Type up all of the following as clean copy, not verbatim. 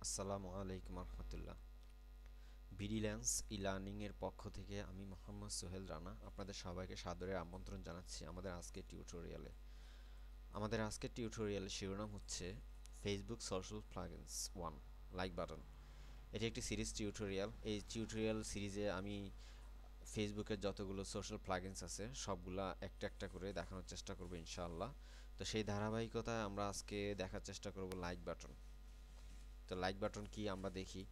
আসসালামু আলাইকুম রহমতুল্লাহ। বিডিল্যান্স e learning এর পক্ষ থেকে আমি মোহাম্মদ সোহেল রানা আপনাদের সবাইকে সাদরে আমন্ত্রণ জানাচ্ছি আমাদের আজকের টিউটোরিয়ালের শিরোনাম হচ্ছে Facebook social plugins 1 like button. এটি একটি সিরিজ টিউটোরিয়াল। এই টিউটোরিয়াল সিরিজে আমি ফেসবুকের যতগুলো সোশ্যাল প্লাগইনস আছে সবগুলা একটা একটা করে দেখানোর চেষ্টা করব ইনশাআল্লাহ। তো সেই ধারাবাহিকতায় আমরা আজকে দেখার চেষ্টা করব লাইক বাটন। তো লাইক বাটন কি আমরা দেখি।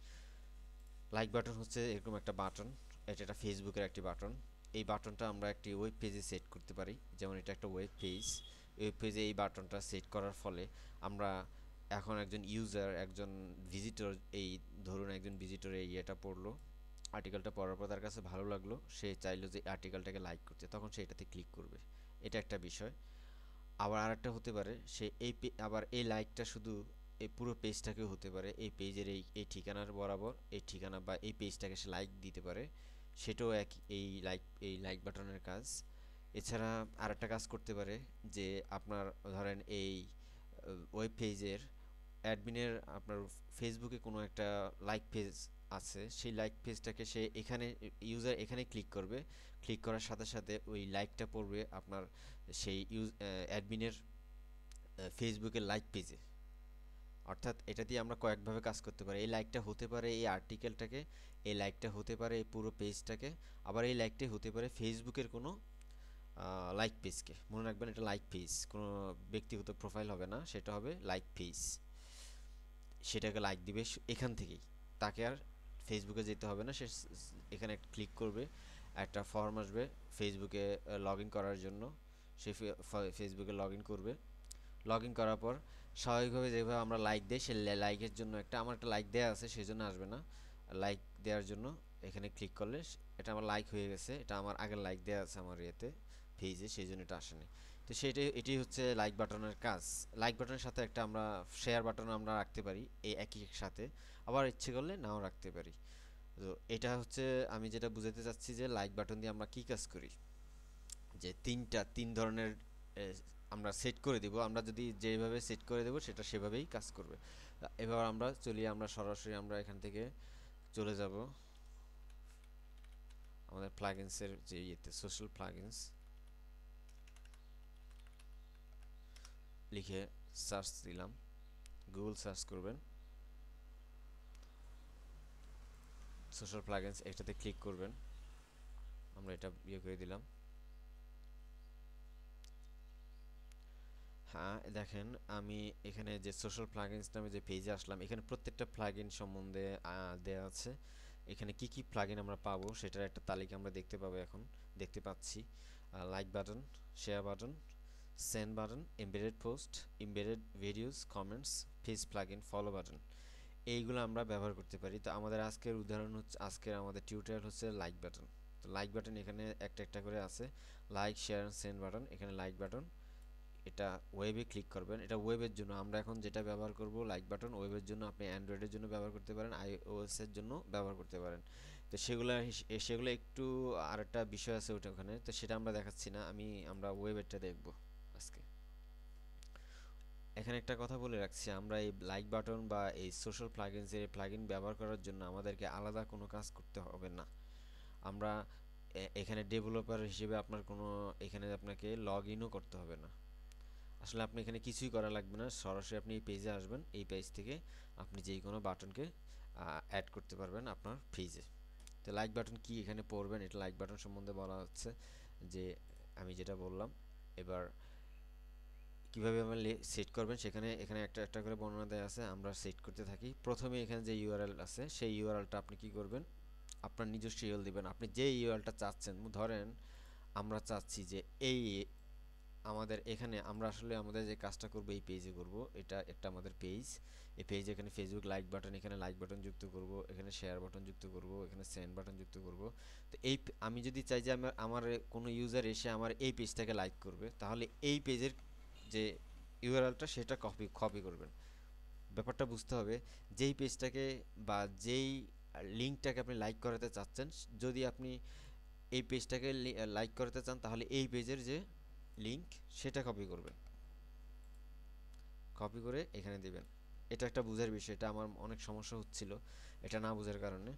লাইক বাটন হচ্ছে এরকম একটা বাটন। এটা একটা ফেসবুকের একটি বাটন। এই বাটনটা আমরা একটি ওয়েব পেজে সেট করতে পারি। যেমন এটা একটা ওয়েব পেজ। ওয়েব পেজে এই বাটনটা সেট করার ফলে আমরা এখন একজন ইউজার, একজন ভিজিটর, এই ধরুন একজন ভিজিটর এই ইয়েটা পড়লো, আর্টিকেলটা পড়ার পর তার কাছে ভালো লাগলো, সে চাইলো যে আর্টিকেলটাকে লাইক করতে, তখন সে এটাতে ক্লিক করবে। এটা একটা বিষয়। আবার আরেকটা হতে পারে সে আবার এই লাইকটা শুধু এই পুরো পেজটাকেও হতে পারে, এই পেজের এই ঠিকানার বরাবর এই ঠিকানা বা এই পেজটাকে সে লাইক দিতে পারে। সেটাও এক এই লাইক বাটনের কাজ। এছাড়া আরেকটা কাজ করতে পারে যে আপনার ধরেন এই ওয়েব পেজের অ্যাডমিনের আপনার ফেসবুকে কোনো একটা লাইক পেজ আছে, সেই লাইক পেজটাকে সে এখানে ইউজার এখানে ক্লিক করবে। ক্লিক করার সাথে সাথে ওই লাইকটা পড়বে আপনার সেই অ্যাডমিনের ফেসবুকের লাইক পেজে। অর্থাৎ এটা দিয়ে আমরা কয়েকভাবে কাজ করতে পারি। এই লাইকটা হতে পারে এই আর্টিকেলটাকে, এই লাইকটা হতে পারে এই পুরো পেজটাকে, আবার এই লাইকটাই হতে পারে ফেসবুকের কোনো লাইক পেজকে। মনে রাখবেন এটা লাইক পেজ, কোনো ব্যক্তিগত প্রোফাইল হবে না, সেটা হবে লাইক পেজ। সেটাকে লাইক দিবে এখান থেকেই, তাকে আর ফেসবুকে যেতে হবে না। সে এখানে ক্লিক করবে, একটা ফর্ম আসবে ফেসবুকে লগ ইন করার জন্য। সে ফেসবুকে লগ ইন করবে। লগ ইন করার পর স্বাভাবিকভাবে যেভাবে আমরা লাইক দেই, সে লাইকের জন্য আমার একটা লাইক দেওয়া আছে সেই জন্য আসবে না। লাইক দেওয়ার জন্য এখানে ক্লিক করলে এটা আমার লাইক হয়ে গেছে, এটা আমার আগের লাইক দেওয়া আছে আমার ইয়েতে পেজে, সেই জন্য এটা আসেনি। তো এটি হচ্ছে লাইক বাটনের কাজ। লাইক বাটনের সাথে একটা আমরা শেয়ার বাটন আমরা রাখতে পারি এই একই সাথে, আবার ইচ্ছে করলে নাও রাখতে পারি। তো এটা হচ্ছে আমি যেটা বুঝাতে চাচ্ছি যে লাইক বাটন দিয়ে আমরা কি কাজ করি, যে তিন ধরনের আমরা সেট করে দিব। আমরা যদি যেভাবে সেট করে দেব সেটা সেভাবেই কাজ করবে। এবার আমরা সরাসরি এখান থেকে চলে যাব আমাদের প্লাগইনসের যে ইয়েতে সোশ্যাল প্লাগইনস লিখে সার্চ দিলাম, গুগল সার্চ করবেন, সোশ্যাল প্লাগইনস এটাতে ক্লিক করবেন। আমরা এটা করে দিলাম। হ্যাঁ দেখেন, আমি এখানে যে সোশ্যাল প্লাগইনস নামে যে পেজে আসলাম, এখানে প্রত্যেকটা প্লাগইন সম্বন্ধে দেয়া আছে। এখানে কি কি প্লাগইন আমরা পাবো সেটার একটা তালিকা আমরা দেখতে পাচ্ছি। Like button, share button, send button, embedded post, embedded videos, comments, page plugin, follow button, এইগুলো আমরা ব্যবহার করতে পারি। তো আজকের আমাদের টিউটোরিয়াল হচ্ছে লাইক বাটন। তো লাইক বাটন এখানে একটা একটা করে আছে। লাইক, শেয়ার, সেন্ড বাটন, এখানে লাইক বাটন, এটা ওয়েবে ক্লিক করবেন। এটা ওয়েবের জন্য আমরা এখন যেটা ব্যবহার করব লাইক বাটন, ওয়েবের জন্য আপনি অ্যান্ড্রয়েডের জন্য ব্যবহার করতে পারেন, আইওএস এর জন্য ব্যবহার করতে পারেন। তো সেগুলো একটু আরেকটা বিষয় আছে ওখানে, তো সেটা আমরা দেখাচ্ছি না, আমরা ওয়েবেরটা দেখব আজকে। এখানে একটা কথা বলে রাখছি, আমরা এই লাইক বাটন বা এই সোশ্যাল প্লাগইনস এর প্লাগইন ব্যবহার করার জন্য আমাদেরকে আলাদা কোনো কাজ করতে হবে না। আমরা এখানে ডেভেলপার হিসেবে আপনাকে লগ ইনও করতে হবে না। আসলে আপনি এখানে কিছুই করা লাগবে না, সরাসরি আপনি এই পেজে আসবেন, এই পেজ থেকে আপনি যেই কোনো বাটনকে অ্যাড করতে পারবেন আপনার পেজে। তো লাইক বাটন কি এখানে পড়বেন, এটা লাইক বাটন সম্বন্ধে বলা হচ্ছে যে আমি যেটা বললাম। এবার কিভাবে আমরা সেট করবেন এখানে একটা একটা করে বর্ণনা দেওয়া আছে, আমরা সেট করতে থাকি। প্রথমে এখানে যে ইউআরএল আছে সেই ইউআরএলটা আপনি কি করবেন, আপনার নিজস্ব ইউআরএল দিবেন। আপনি যে ইউআরএলটা চাচ্ছেন, ধরেন আমরা চাচ্ছি যে এই আমাদের যে কাজটা করব এই পেজে করব, এটা একটা আমাদের পেজ। এই পেজে এখানে ফেসবুক লাইক বাটন, এখানে লাইক বাটন যুক্ত করব, এখানে শেয়ার বাটন যুক্ত করব, এখানে সেন্ড বাটন যুক্ত করব। তো আমি যদি চাই যে আমার কোনো ইউজার এসে আমার এই পেজটাকে লাইক করবে, তাহলে এই পেজের যে ইউআরএলটা সেটা কপি করবেন। ব্যাপারটা বুঝতে হবে, যেই পেজটাকে বা যেই লিঙ্কটাকে আপনি লাইক করাতে চাচ্ছেন, যদি আপনি এই পেজটাকে লাইক করাতে চান তাহলে এই পেজের যে লিংক সেটা কপি করবেন, কপি করে এখানে দিবেন। এটা একটা বুঝার বিষয়, এটা আমার অনেক সমস্যা হচ্ছিল এটা না বোঝার কারণে।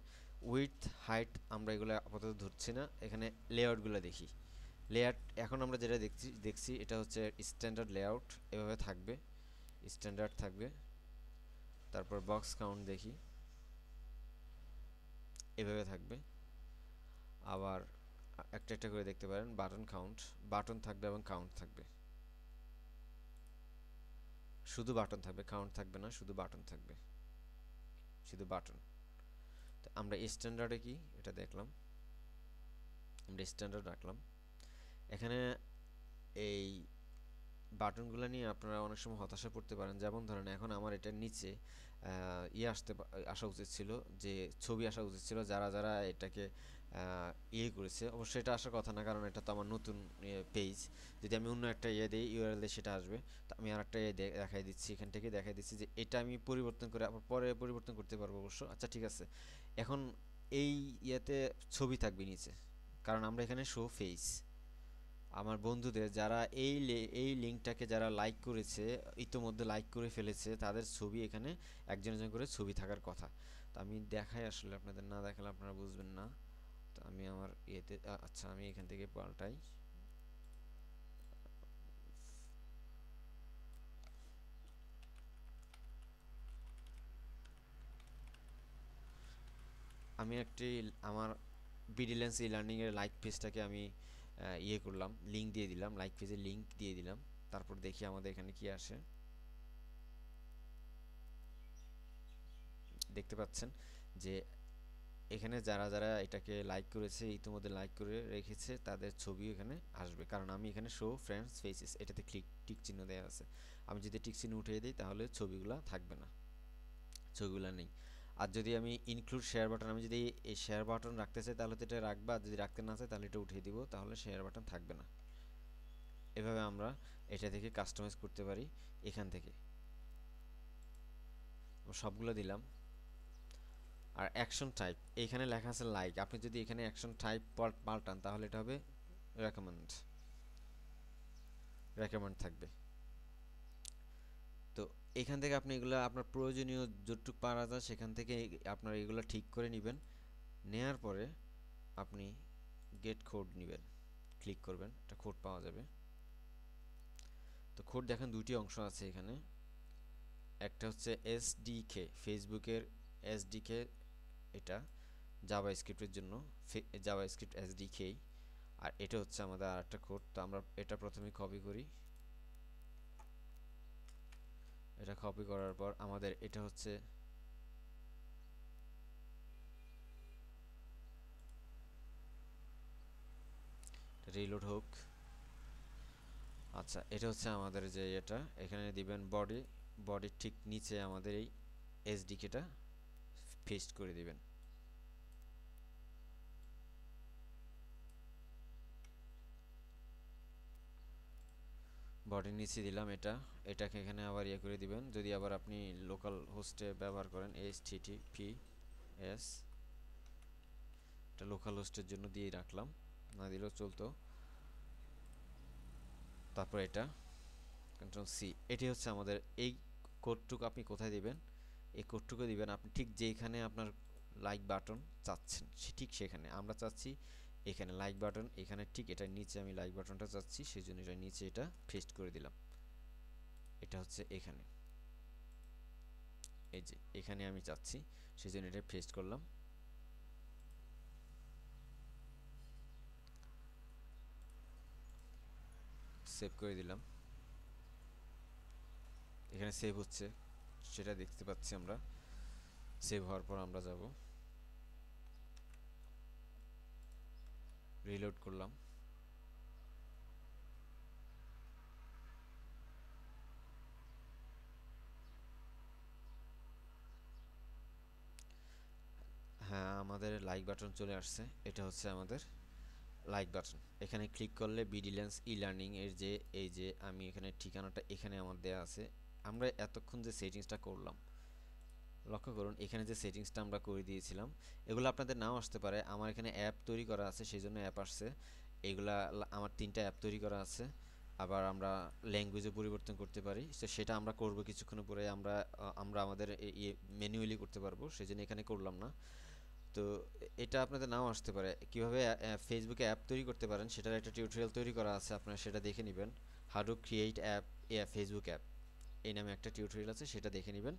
উইডথ হাইট আমরা এগুলো আপাতত ধরছি না, এখানে লেআউটগুলো দেখি। লেআউট এখন আমরা যেটা দেখছি এটা হচ্ছে স্ট্যান্ডার্ড লেআউট, এভাবে থাকবে, স্ট্যান্ডার্ড থাকবে। তারপর বক্স কাউন্ট দেখি, এভাবে থাকবে। আবার একটা একটা করে দেখতে পারেন বাটন কাউন্ট, বাটন থাকবে এবং কাউন্ট থাকবে। শুধু বাটন থাকবে, কাউন্ট থাকবে না, শুধু বাটন থাকবে, শুধু বাটন। তো আমরা স্ট্যান্ডার্ডে কি এটা দেখলাম, আমরা স্ট্যান্ডার্ড রাখলাম। এখানে এই বাটনগুলো নিয়ে আপনারা অনেক সময় হতাশা পড়তে পারেন। যেমন ধরেন এখন আমার এটার নিচে আসা উচিত ছিল, যে ছবি আসা উচিত ছিল, যারা যারা এটাকে করেছে। অবশ্যই এটা আসার কথা না, কারণ এটা তো আমার নতুন পেজ। যদি আমি অন্য একটা দিই ইউআরএল দিয়ে, সেটা আসবে। তো আমি আর একটা দেখাই দিচ্ছি, এখান থেকে দেখাই দিচ্ছি যে এটা আমি পরিবর্তন করে আবার পরে পরিবর্তন করতে পারবো অবশ্য। আচ্ছা ঠিক আছে, এখন এই ছবি থাকবে নিচে, কারণ আমরা এখানে শো ফেস। আমার বন্ধুদের যারা এই লিঙ্কটাকে যারা লাইক করেছে, ইতোমধ্যে লাইক করে ফেলেছে, তাদের ছবি এখানে একজন একজন করে ছবি থাকার কথা। তো আমি দেখাই, আসলে আপনাদের না দেখালে আপনারা বুঝবেন না। তো আমি আমার আচ্ছা আমি এখান থেকে পাল্টাই। আমি একটি আমার বিডিলেন্স ই লার্নিং এর লাইক পেজটাকে আমি করলাম, লিংক দিয়ে দিলাম, লাইক পেজের লিংক দিয়ে দিলাম। তারপর দেখি আমাদের এখানে কি আসে। দেখতে পাচ্ছেন যে এখানে যারা যারা এটাকে লাইক করেছে, ইতিমধ্যে লাইক করে রেখেছে, তাদের ছবি এখানে আসবে, কারণ আমি এখানে শো ফ্রেন্ডস ফেসেস এটাতে টিক চিহ্ন দেওয়া আছে। আমি যদি টিক চিহ্ন উঠিয়ে দিই তাহলে ছবিগুলো থাকবে না, ছবিগুলো নেই। আর যদি আমি ইনক্লুড শেয়ার বাটন, আমি যদি এই শেয়ার বাটন রাখতে চাই তাহলে তো এটা রাখবো, আর যদি রাখতে না চাই তাহলে এটা উঠিয়ে দিব, তাহলে শেয়ার বাটন থাকবে না। এভাবে আমরা এটা থেকে কাস্টমাইজ করতে পারি এখান থেকে। সবগুলো দিলাম। আর অ্যাকশন টাইপ এইখানে লেখা আছে লাইক, আপনি যদি এখানে অ্যাকশন টাইপ পাল্টান তাহলে এটা হবে রেকমেন্ড, রেকমেন্ড থাকবে। তো এখান থেকে আপনি এগুলো আপনার প্রয়োজনীয় যতটুকু পারা যায় সেখান থেকে আপনার এগুলো ঠিক করে নেবেন। নেয়ার পরে আপনি গেট কোড নেবেন, ক্লিক করবেন, একটা কোড পাওয়া যাবে। তো কোড দেখেন দুইটি অংশ আছে এখানে, একটা হচ্ছে এসডিকে, ফেসবুকের এসডিকে, এটা জাভা স্ক্রিপ্টের জন্য, জাভা স্ক্রিপ্ট এসডিকে। আর এটা হচ্ছে আমাদের আরেকটা কোড। তো আমরা এটা প্রথমে কপি করি, এটা কপি করার পর আমাদের এটা হচ্ছে রিলোড হোক। আচ্ছা এটা হচ্ছে আমাদের যে এটা, এখানে দিবেন বডি, বডির ঠিক নিচে আমাদের এই এসডিকেটা পেস্ট করে দিবেন। বডির নিচে দিলাম এটা, এটাকে এখানে আবার করে দিবেন। যদি আবার আপনি লোকাল হোস্টে ব্যবহার করেন, HTTPS, এটা লোকাল হোস্টের জন্য দিয়ে রাখলাম, না দিলেও চলতো। তারপর এটা কন্ট্রোল সি, এটি হচ্ছে আমাদের এই কোডটুকু। আপনি কোথায় দিবেন? এই কোডটুকু দিবেন আপনি ঠিক যেখানে আপনার লাইক বাটন চাচ্ছেন, ঠিক সেখানে। আমরা চাচ্ছি এখানে লাইক বাটন, এখানে ঠিক এটার নিচে আমি লাইক বাটনটা চাচ্ছি, সেই জন্য এটার নিচে এটা পেস্ট করে দিলাম। এটা হচ্ছে এখানে, এই যে এখানে আমি চাচ্ছি, সেই জন্য এটা পেস্ট করলাম। সেভ করে দিলাম, এখানে সেভ হচ্ছে সেটা দেখতে পাচ্ছি আমরা। সেভ হওয়ার পর আমরা যাব, রিলোড করলাম। হ্যাঁ আমাদের লাইক বাটন চলে আসছে, এটা হচ্ছে আমাদের লাইক বাটন। এখানে ক্লিক করলে বিডিলেন্স ই লার্নিং এর যে এই যে আমি এখানে ঠিকানাটা এখানে আমার দেয়া আছে। আমরা এতক্ষণ যে সেটিংসটা করলাম, লক্ষ্য করুন এখানে যে সেটিংসটা আমরা করে দিয়েছিলাম, এগুলো আপনাদের নাও আসতে পারে। আমার এখানে অ্যাপ তৈরি করা আছে, সেই জন্য অ্যাপ আসছে। এগুলা আমার 3টা অ্যাপ তৈরি করা আছে। আবার আমরা ল্যাঙ্গুয়েজও পরিবর্তন করতে পারি। তো সেটা আমরা করব কিছুক্ষণ পরে। আমরা আমাদের ম্যানুয়ালি করতে পারবো, সেজন্য এখানে করলাম না। তো এটা আপনাদের নাও আসতে পারে। কিভাবে ফেসবুকে অ্যাপ তৈরি করতে পারেন সেটার একটা টিউটোরিয়াল তৈরি করা আছে, আপনারা সেটা দেখে নেবেন। How to create app, Facebook app, এই নামে একটা টিউটোরিয়াল আছে, সেটা দেখে নেবেন।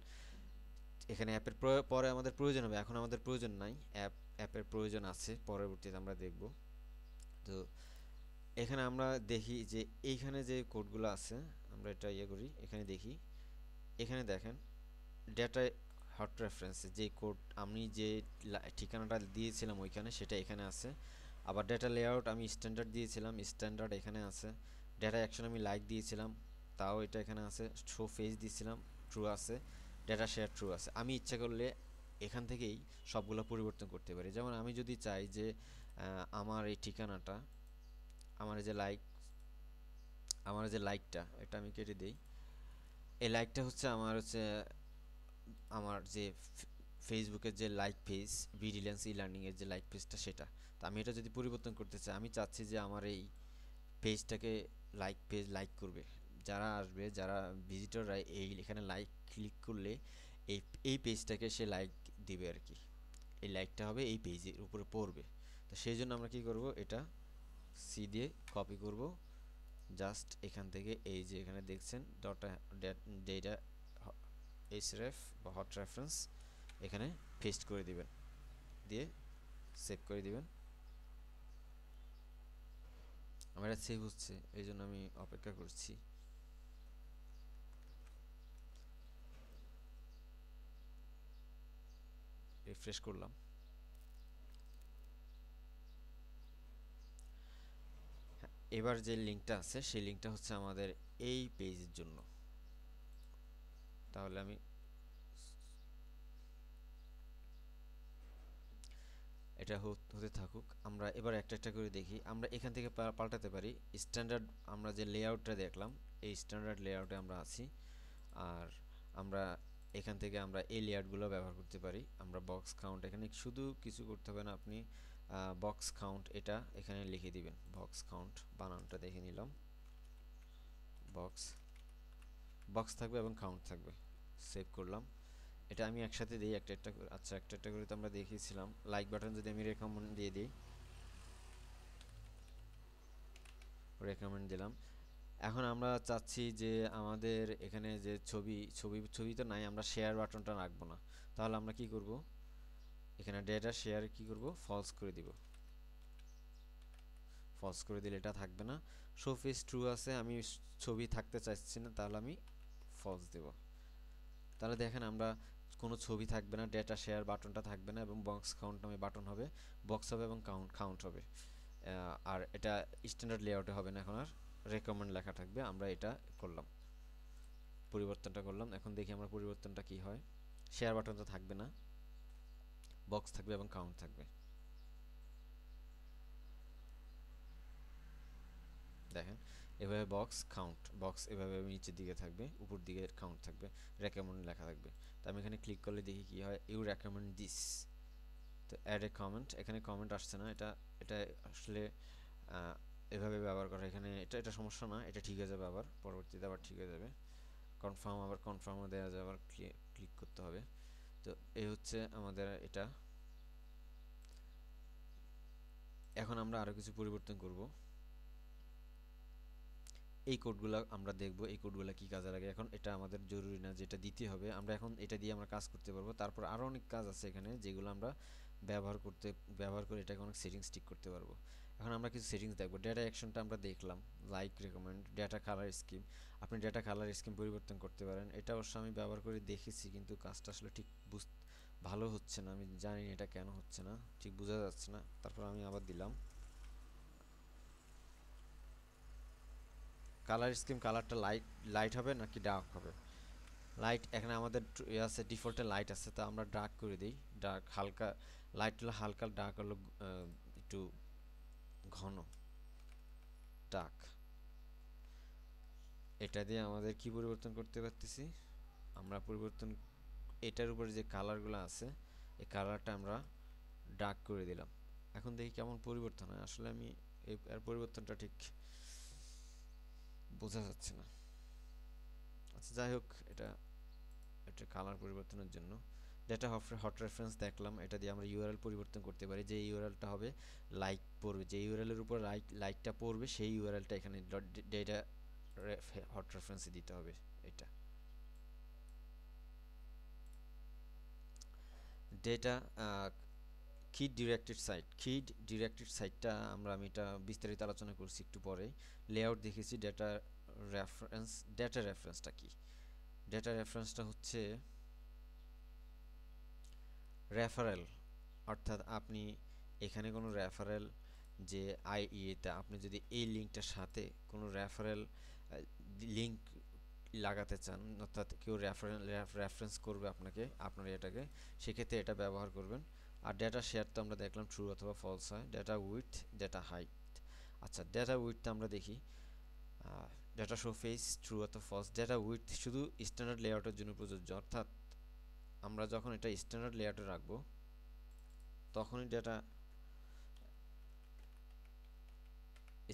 এখানে অ্যাপের পরে আমাদের প্রয়োজন হবে, এখন আমাদের প্রয়োজন নাই। অ্যাপের প্রয়োজন আছে, পরবর্তীতে আমরা দেখব। তো এখানে আমরা দেখি যে এইখানে যে কোডগুলো আছে, আমরা এটা ইয়ে করি, এখানে দেখি। এখানে দেখেন ডেটা হট রেফারেন্স, যে কোড আমি যে ঠিকানাটা দিয়েছিলাম ওইখানে, সেটা এখানে আছে। আবার ডেটা লেআউট আমি স্ট্যান্ডার্ড দিয়েছিলাম, স্ট্যান্ডার্ড এখানে আছে। ডেটা অ্যাকশন আমি লাইক দিয়েছিলাম, তাও এটা এখানে আছে। শো ফেজ দিয়েছিলাম, ট্রু আছে। ডেটা শেয়ার ট্রু আছে। আমি ইচ্ছা করলে এখান থেকেই সবগুলো পরিবর্তন করতে পারি। যেমন আমি যদি চাই যে আমার এই ঠিকানাটা, আমার এই যে লাইক, আমার এই যে লাইকটা, এটা আমি কেটে দিই। এই লাইকটা হচ্ছে আমার যে ফেসবুকের যে লাইক পেজ, ভিডিলেন্স ই লার্নিং এর যে লাইক পেজটা, সেটা। তো আমি এটা যদি পরিবর্তন করতে চাই, আমি চাচ্ছি যে আমার এই পেজটাকে লাইক করবে, যারা আসবে, যারা ভিজিটররা এই এখানে লাইক ক্লিক করলে এই এই পেজটাকে সে লাইক দিবে আর কি। এই লাইকটা হবে এই পেজের উপরে পড়বে। তো সেই জন্য আমরা কি করব, এটা সি দিয়ে কপি করব। জাস্ট এখান থেকে এই যে এখানে দেখছেন ডেটা এইচরেফ বা হট রেফারেন্স, এখানে পেস্ট করে দিবেন, দিয়ে সেভ করে দিবেন। আমার এটা সেভ হচ্ছে, এই জন্য আমি অপেক্ষা করছি। রিফ্রেশ করলাম। এবার যে লিঙ্কটা আছে সেই লিঙ্কটা হচ্ছে আমাদের এই পেজের জন্য। তাহলে আমি এটা হতে থাকুক, আমরা এবার একটা একটা করে দেখি। আমরা এখান থেকে পাল্টাতে পারি স্ট্যান্ডার্ড। আমরা যে লেআউটটা দেখলাম, এই স্ট্যান্ডার্ড লেআউটে আমরা আছি। আর আমরা এখান থেকে আমরা এই লেআউটগুলো ব্যবহার করতে পারি। আমরা বক্স কাউন্ট, এখানে শুধু কিছু করতে হবে না, আপনি বক্স কাউন্ট এটা এখানে লিখে দিবেন। বক্স কাউন্ট বানানটা দেখে নিলাম। বক্স বক্স থাকবে এবং কাউন্ট থাকবে। সেভ করলাম। এটা আমি একসাথে দিই একটা একটা করে। আচ্ছা, একটা একটা করে তো আমরা দেখিয়েছিলাম। লাইক বাটন যদি আমি রেকমেন্ড দিয়ে দিই, রেকমেন্ড দিলাম। এখন আমরা চাচ্ছি যে আমাদের এখানে যে ছবি ছবি ছবি তো নাই, আমরা শেয়ার বাটনটা রাখবো না। তাহলে আমরা কি করব, এখানে ডেটা শেয়ার কি করব, ফলস করে দিব। ফলস করে দিলে এটা থাকবে না। শো ফেস ট্রু আছে, আমি ছবি থাকতে চাইছি না, তাহলে আমি ফলস দেব। তাহলে দেখেন আমরা কোনো ছবি থাকবে না, ডেটা শেয়ার বাটনটা থাকবে না, এবং বক্স কাউন্ট নামে বাটন হবে, বক্স হবে এবং কাউন্ট কাউন্ট হবে। আর এটা স্ট্যান্ডার্ড লেআউটে হবে না, এখন আর রেকমেন্ড লেখা থাকবে। আমরা এটা করলাম, পরিবর্তনটা করলাম। এখন দেখি আমরা পরিবর্তনটা কি হয়। শেয়ার বাটন তো থাকবে না, বক্স থাকবে এবং কাউন্ট থাকবে। দেখেন এভাবে বক্স কাউন্ট, বক্স এভাবে নিচের দিকে থাকবে, উপর দিকে কাউন্ট থাকবে, রেকমেন্ড লেখা থাকবে। তো আমি এখানে ক্লিক করলে দেখি কি হয়, ইউ রেকমেন্ড দিস। তো অ্যাড এ কমেন্ট, এখানে কমেন্ট আসছে না। এটা এটা আসলে এভাবে ব্যবহার করা, এখানে এটা এটা সমস্যা না, এটা ঠিক হয়ে যাবে, আবার পরবর্তীতে আবার ঠিক হয়ে যাবে। কনফার্ম, আবার কনফার্মও দেওয়া যাবে, আবার ক্লিক করতে হবে। তো এই হচ্ছে আমাদের এটা। এখন আমরা আরও কিছু পরিবর্তন করব। এই কোডগুলো আমরা দেখব, এই কোডগুলো কি কাজে লাগে। এখন এটা আমাদের জরুরি না যেটা দিতে হবে, আমরা এখন এটা দিয়ে আমরা কাজ করতে পারবো। তারপর আরও অনেক কাজ আছে এখানে, যেগুলো আমরা ব্যবহার করে এটাকে অনেক সেটিংস ঠিক করতে পারবো। এখন আমরা কিছু সেটিংস দেখবো। ডেটা অ্যাকশনটা আমরা দেখলাম, like, recommend, data colour scheme. আপনি ডেটা কালার স্কিম পরিবর্তন করতে পারেন। এটা অবশ্য আমি ব্যবহার করে দেখেছি, কিন্তু কাজটা আসলে ঠিক ভালো হচ্ছে না। আমি জানি না এটা কেন হচ্ছে না, ঠিক বোঝা যাচ্ছে না। তারপর আমি আবার দিলাম কালার স্কিম। কালারটা লাইট লাইট হবে নাকি ডার্ক হবে? লাইট, এখানে আমাদের আছে ডিফল্টে লাইট আছে, তো আমরা ডার্ক করে দিই। ডার্ক হালকা, লাইট হলো হালকা, ডার্ক হলো একটু ঘন, ডার্ক। এটা দিয়ে আমাদের কি পরিবর্তন করতে পারতেছি আমরা, পরিবর্তন এটার উপরে যে কালারগুলো আছে এই কালারটা আমরা ডার্ক করে দিলাম। এখন দেখি কেমন পরিবর্তন হয়। আসলে আমি এর পরিবর্তনটা ঠিক বোঝা যাচ্ছে না। আচ্ছা যাই হোক, এটা এটা কালার পরিবর্তনের জন্য ডেটা হট রেফারেন্স দেখলাম, এটা দিয়ে আমরা ইউআরএল পরিবর্তন করতে পারি। যে ইউআরএলটা হবে লাইক পড়বে, যে ইউআরএল এর উপর লাইকটা পড়বে সেই ইউআরএলটা এখানে ডেটা হট রেফারেন্সে দিতে হবে। এটা ডেটা কি ডিরেক্টেড সাইটটা আমি এটা বিস্তারিত আলোচনা করছি একটু পরে। লেআউট দেখেছি। রেফারেন্স ডেটা রেফারেন্সটা কি? ডেটা রেফারেন্সটা হচ্ছে রেফারেল, অর্থাৎ আপনি এখানে কোনো রেফারেল যে আইইতে আপনি যদি এই লিঙ্কটার সাথে কোনো রেফারেল লিঙ্ক লাগাতে চান, অর্থাৎ কেউ রেফারেন্স করবে আপনার এটাকে, সেক্ষেত্রে এটা ব্যবহার করবেন। আর ডেটা শেয়ার তো আমরা দেখলাম ট্রু অথবা ফলস হয়। Data with, data height. আচ্ছা ডেটা উইথটা আমরা দেখি। ডেটা শো ফেস ট্রু অথবা ফলস। ডেটা উইথ শুধু স্ট্যান্ডার্ড লেআউটের জন্য প্রযোজ্য, অর্থাৎ আমরা যখন এটা স্ট্যান্ডার্ড লেআউটে রাখবো তখনই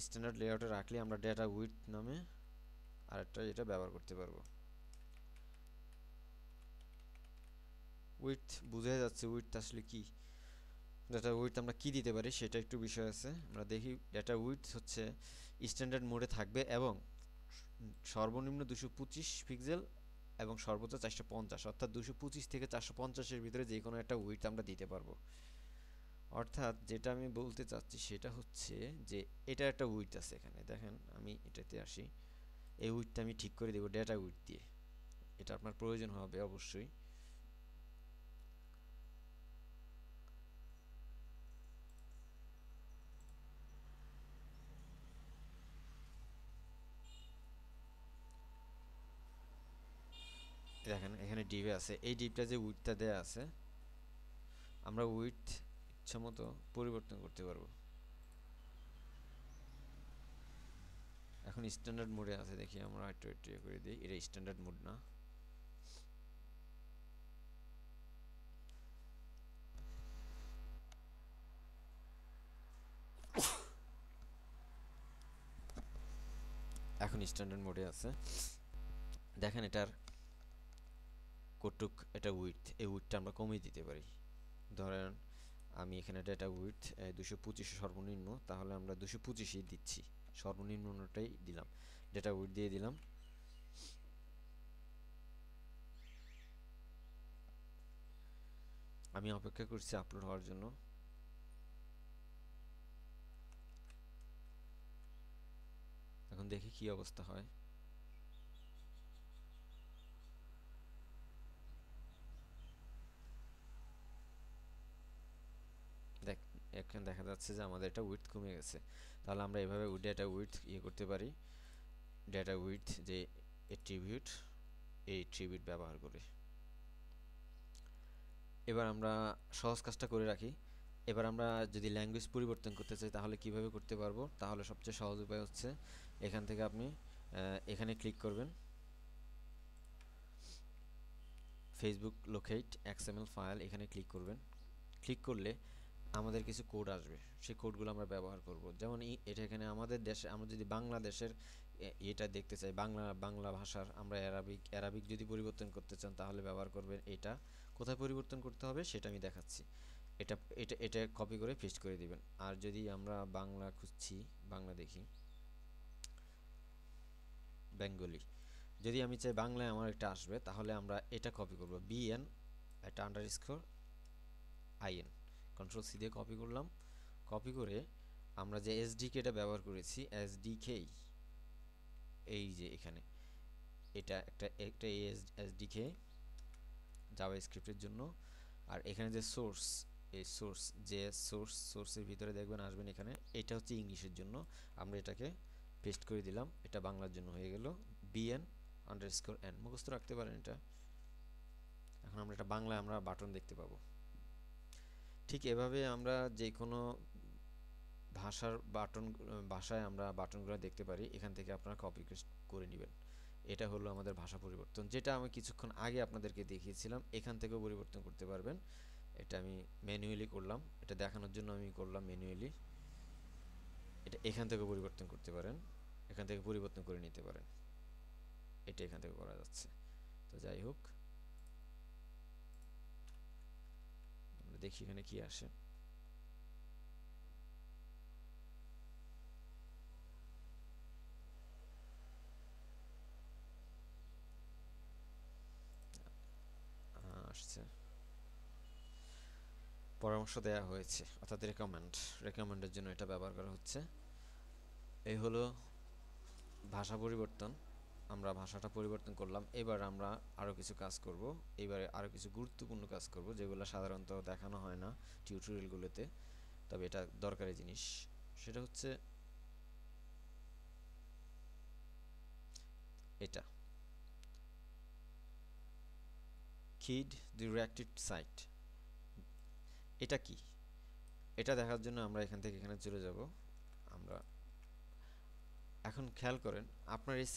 স্ট্যান্ডার্ড লেআউটে রাখলে আমরা ডেটা উইথ নামে আরেকটা এটা ব্যবহার করতে পারবো। উইথ বোঝা যাচ্ছে, উইথ আসলে কি? ডেটা উইথ আমরা কি দিতে পারি সেটা একটু বিষয় আছে, আমরা দেখি। ডেটা উইথ হচ্ছে স্ট্যান্ডার্ড মোডে থাকবে এবং সর্বনিম্ন 225 পিক্সেল এবং সর্বোচ্চ 450, অর্থাৎ 225 থেকে 450-এর ভিতরে যে কোনো একটা উইথ আমরা দিতে পারবো। অর্থাৎ যেটা আমি বলতে চাচ্ছি সেটা হচ্ছে যে এটা একটা উইথ আছে এখানে, দেখেন আমি এটাতে আসি, এই উইথটা আমি ঠিক করে দেবো ডেটা উইথ দিয়ে। এটা আপনার প্রয়োজন হবে অবশ্যই। দেখেন এখানে ডিভে আছে, এই ডিভটা যে উইথটা দেয়া আছে আমরা উইথ ইচ্ছা মতো পরিবর্তন করতে পারবো। এখন স্ট্যান্ডার্ড মোডে আছে, দেখি আমরা একটু করে দিই, এটা স্ট্যান্ডার্ড মোড না। এখন স্ট্যান্ডার্ড মোডে আছে। দেখেন এটার কটুক, এটা উইথ, এই উইথটা আমরা কমিয়ে দিতে পারি। ধরেন আমি এখানে ডেটা উইথ 225 সর্বনিম্ন, তাহলে আমরা 225ই দিচ্ছি, সর্বনিম্নটাই দিলাম, ডেটা উইথ দিয়ে দিলাম। আমি অপেক্ষা করছি আপলোড হওয়ার জন্য। এখন দেখি কি অবস্থা হয়। দেখ, এখন দেখা যাচ্ছে যে আমাদের এটা উইথ কমে গেছে। তাহলে আমরা এভাবে ডেটা উইথ করতে পারি, ডেটা উইথ যে এট্রিবিউট, এই এট্রিবিউট ব্যবহার করে। এবার আমরা সহজ কাজটা করে রাখি। এবার আমরা যদি ল্যাঙ্গুয়েজ পরিবর্তন করতে চাই তাহলে কিভাবে করতে পারবো? তাহলে সবচেয়ে সহজ উপায় হচ্ছে এখান থেকে আপনি এখানে ক্লিক করবেন, ফেসবুক লোকেট এক্সএমএল ফাইল, এখানে ক্লিক করবেন। ক্লিক করলে আমাদের কিছু কোড আসবে, সেই কোডগুলো আমরা ব্যবহার করব। যেমন এটা এখানে আমাদের দেশে, আমরা যদি বাংলাদেশের এটা দেখতে চাই, বাংলা ভাষার আমরা অ্যারাবিক যদি পরিবর্তন করতে চান তাহলে ব্যবহার করবেন এটা। কোথায় পরিবর্তন করতে হবে সেটা আমি দেখাচ্ছি। এটা এটা এটা কপি করে পেস্ট করে দিবেন। আর যদি আমরা বাংলা খুঁজছি, বাংলা দেখি, বেঙ্গলি, যদি আমি চাই বাংলায় আমার এটা আসবে, তাহলে আমরা এটা কপি করব, বিএন একটা আন্ডারস্কোর আইএন, কন্ট্রোল সি দিয়ে কপি করলাম। কপি করে আমরা যে এসডিকেটা ব্যবহার করেছি, এসডিকে, এই যে এখানে এটা একটা এসডিকে জাভা স্ক্রিপ্টের জন্য। আর এখানে যে সোর্স, এই সোর্সের ভিতরে দেখবেন আসবেন এখানে, এটা হচ্ছে ইংলিশের জন্য, আমরা এটাকে পেস্ট করে দিলাম, এটা বাংলার জন্য হয়ে গেল বিএন আন্ডারস্কোর এন, মুখস্থ রাখতে পারেন এটা। এখন আমরা এটা বাংলায় আমরা বাটন দেখতে পাবো। ঠিক এভাবে আমরা যে কোনো ভাষায় আমরা বাটনগুলো দেখতে পারি। এখান থেকে আপনারা কপি পেস্ট করে নেবেন। এটা হলো আমাদের ভাষা পরিবর্তন, যেটা আমি কিছুক্ষণ আগে আপনাদেরকে দেখিয়েছিলাম। এখান থেকেও পরিবর্তন করতে পারবেন। এটা আমি ম্যানুয়ালি করলাম, এটা দেখানোর জন্য আমি করলাম ম্যানুয়ালি। এটা এখান থেকেও পরিবর্তন করতে পারেন। এখান থেকে পরিবর্তন করে নিতে পারেন। এটা এখান থেকে করা যাচ্ছে। তো যাই হোক, আমরা দেখি এখানে কি আসে। আসছে, পরামর্শ দেয়া হয়েছে অর্থাৎ রেকমেন্ডের জন্য এটা ব্যবহার করা হচ্ছে। এই হলো ভাষা পরিবর্তন। আমরা ভাষাটা পরিবর্তন করলাম। এবার আমরা আরও কিছু কাজ করব। এবারে আরও কিছু গুরুত্বপূর্ণ কাজ করব যেগুলো সাধারণত দেখানো হয় না টিউটোরিয়ালগুলোতে, তবে এটা দরকারি জিনিস। সেটা হচ্ছে এটা, কিড ডিরেক্টেড সাইট। এটা কি? এটা দেখার জন্য আমরা এখান থেকে এখানে চলে যাব। আমরা এখন খেয়াল করেন, আপনার এই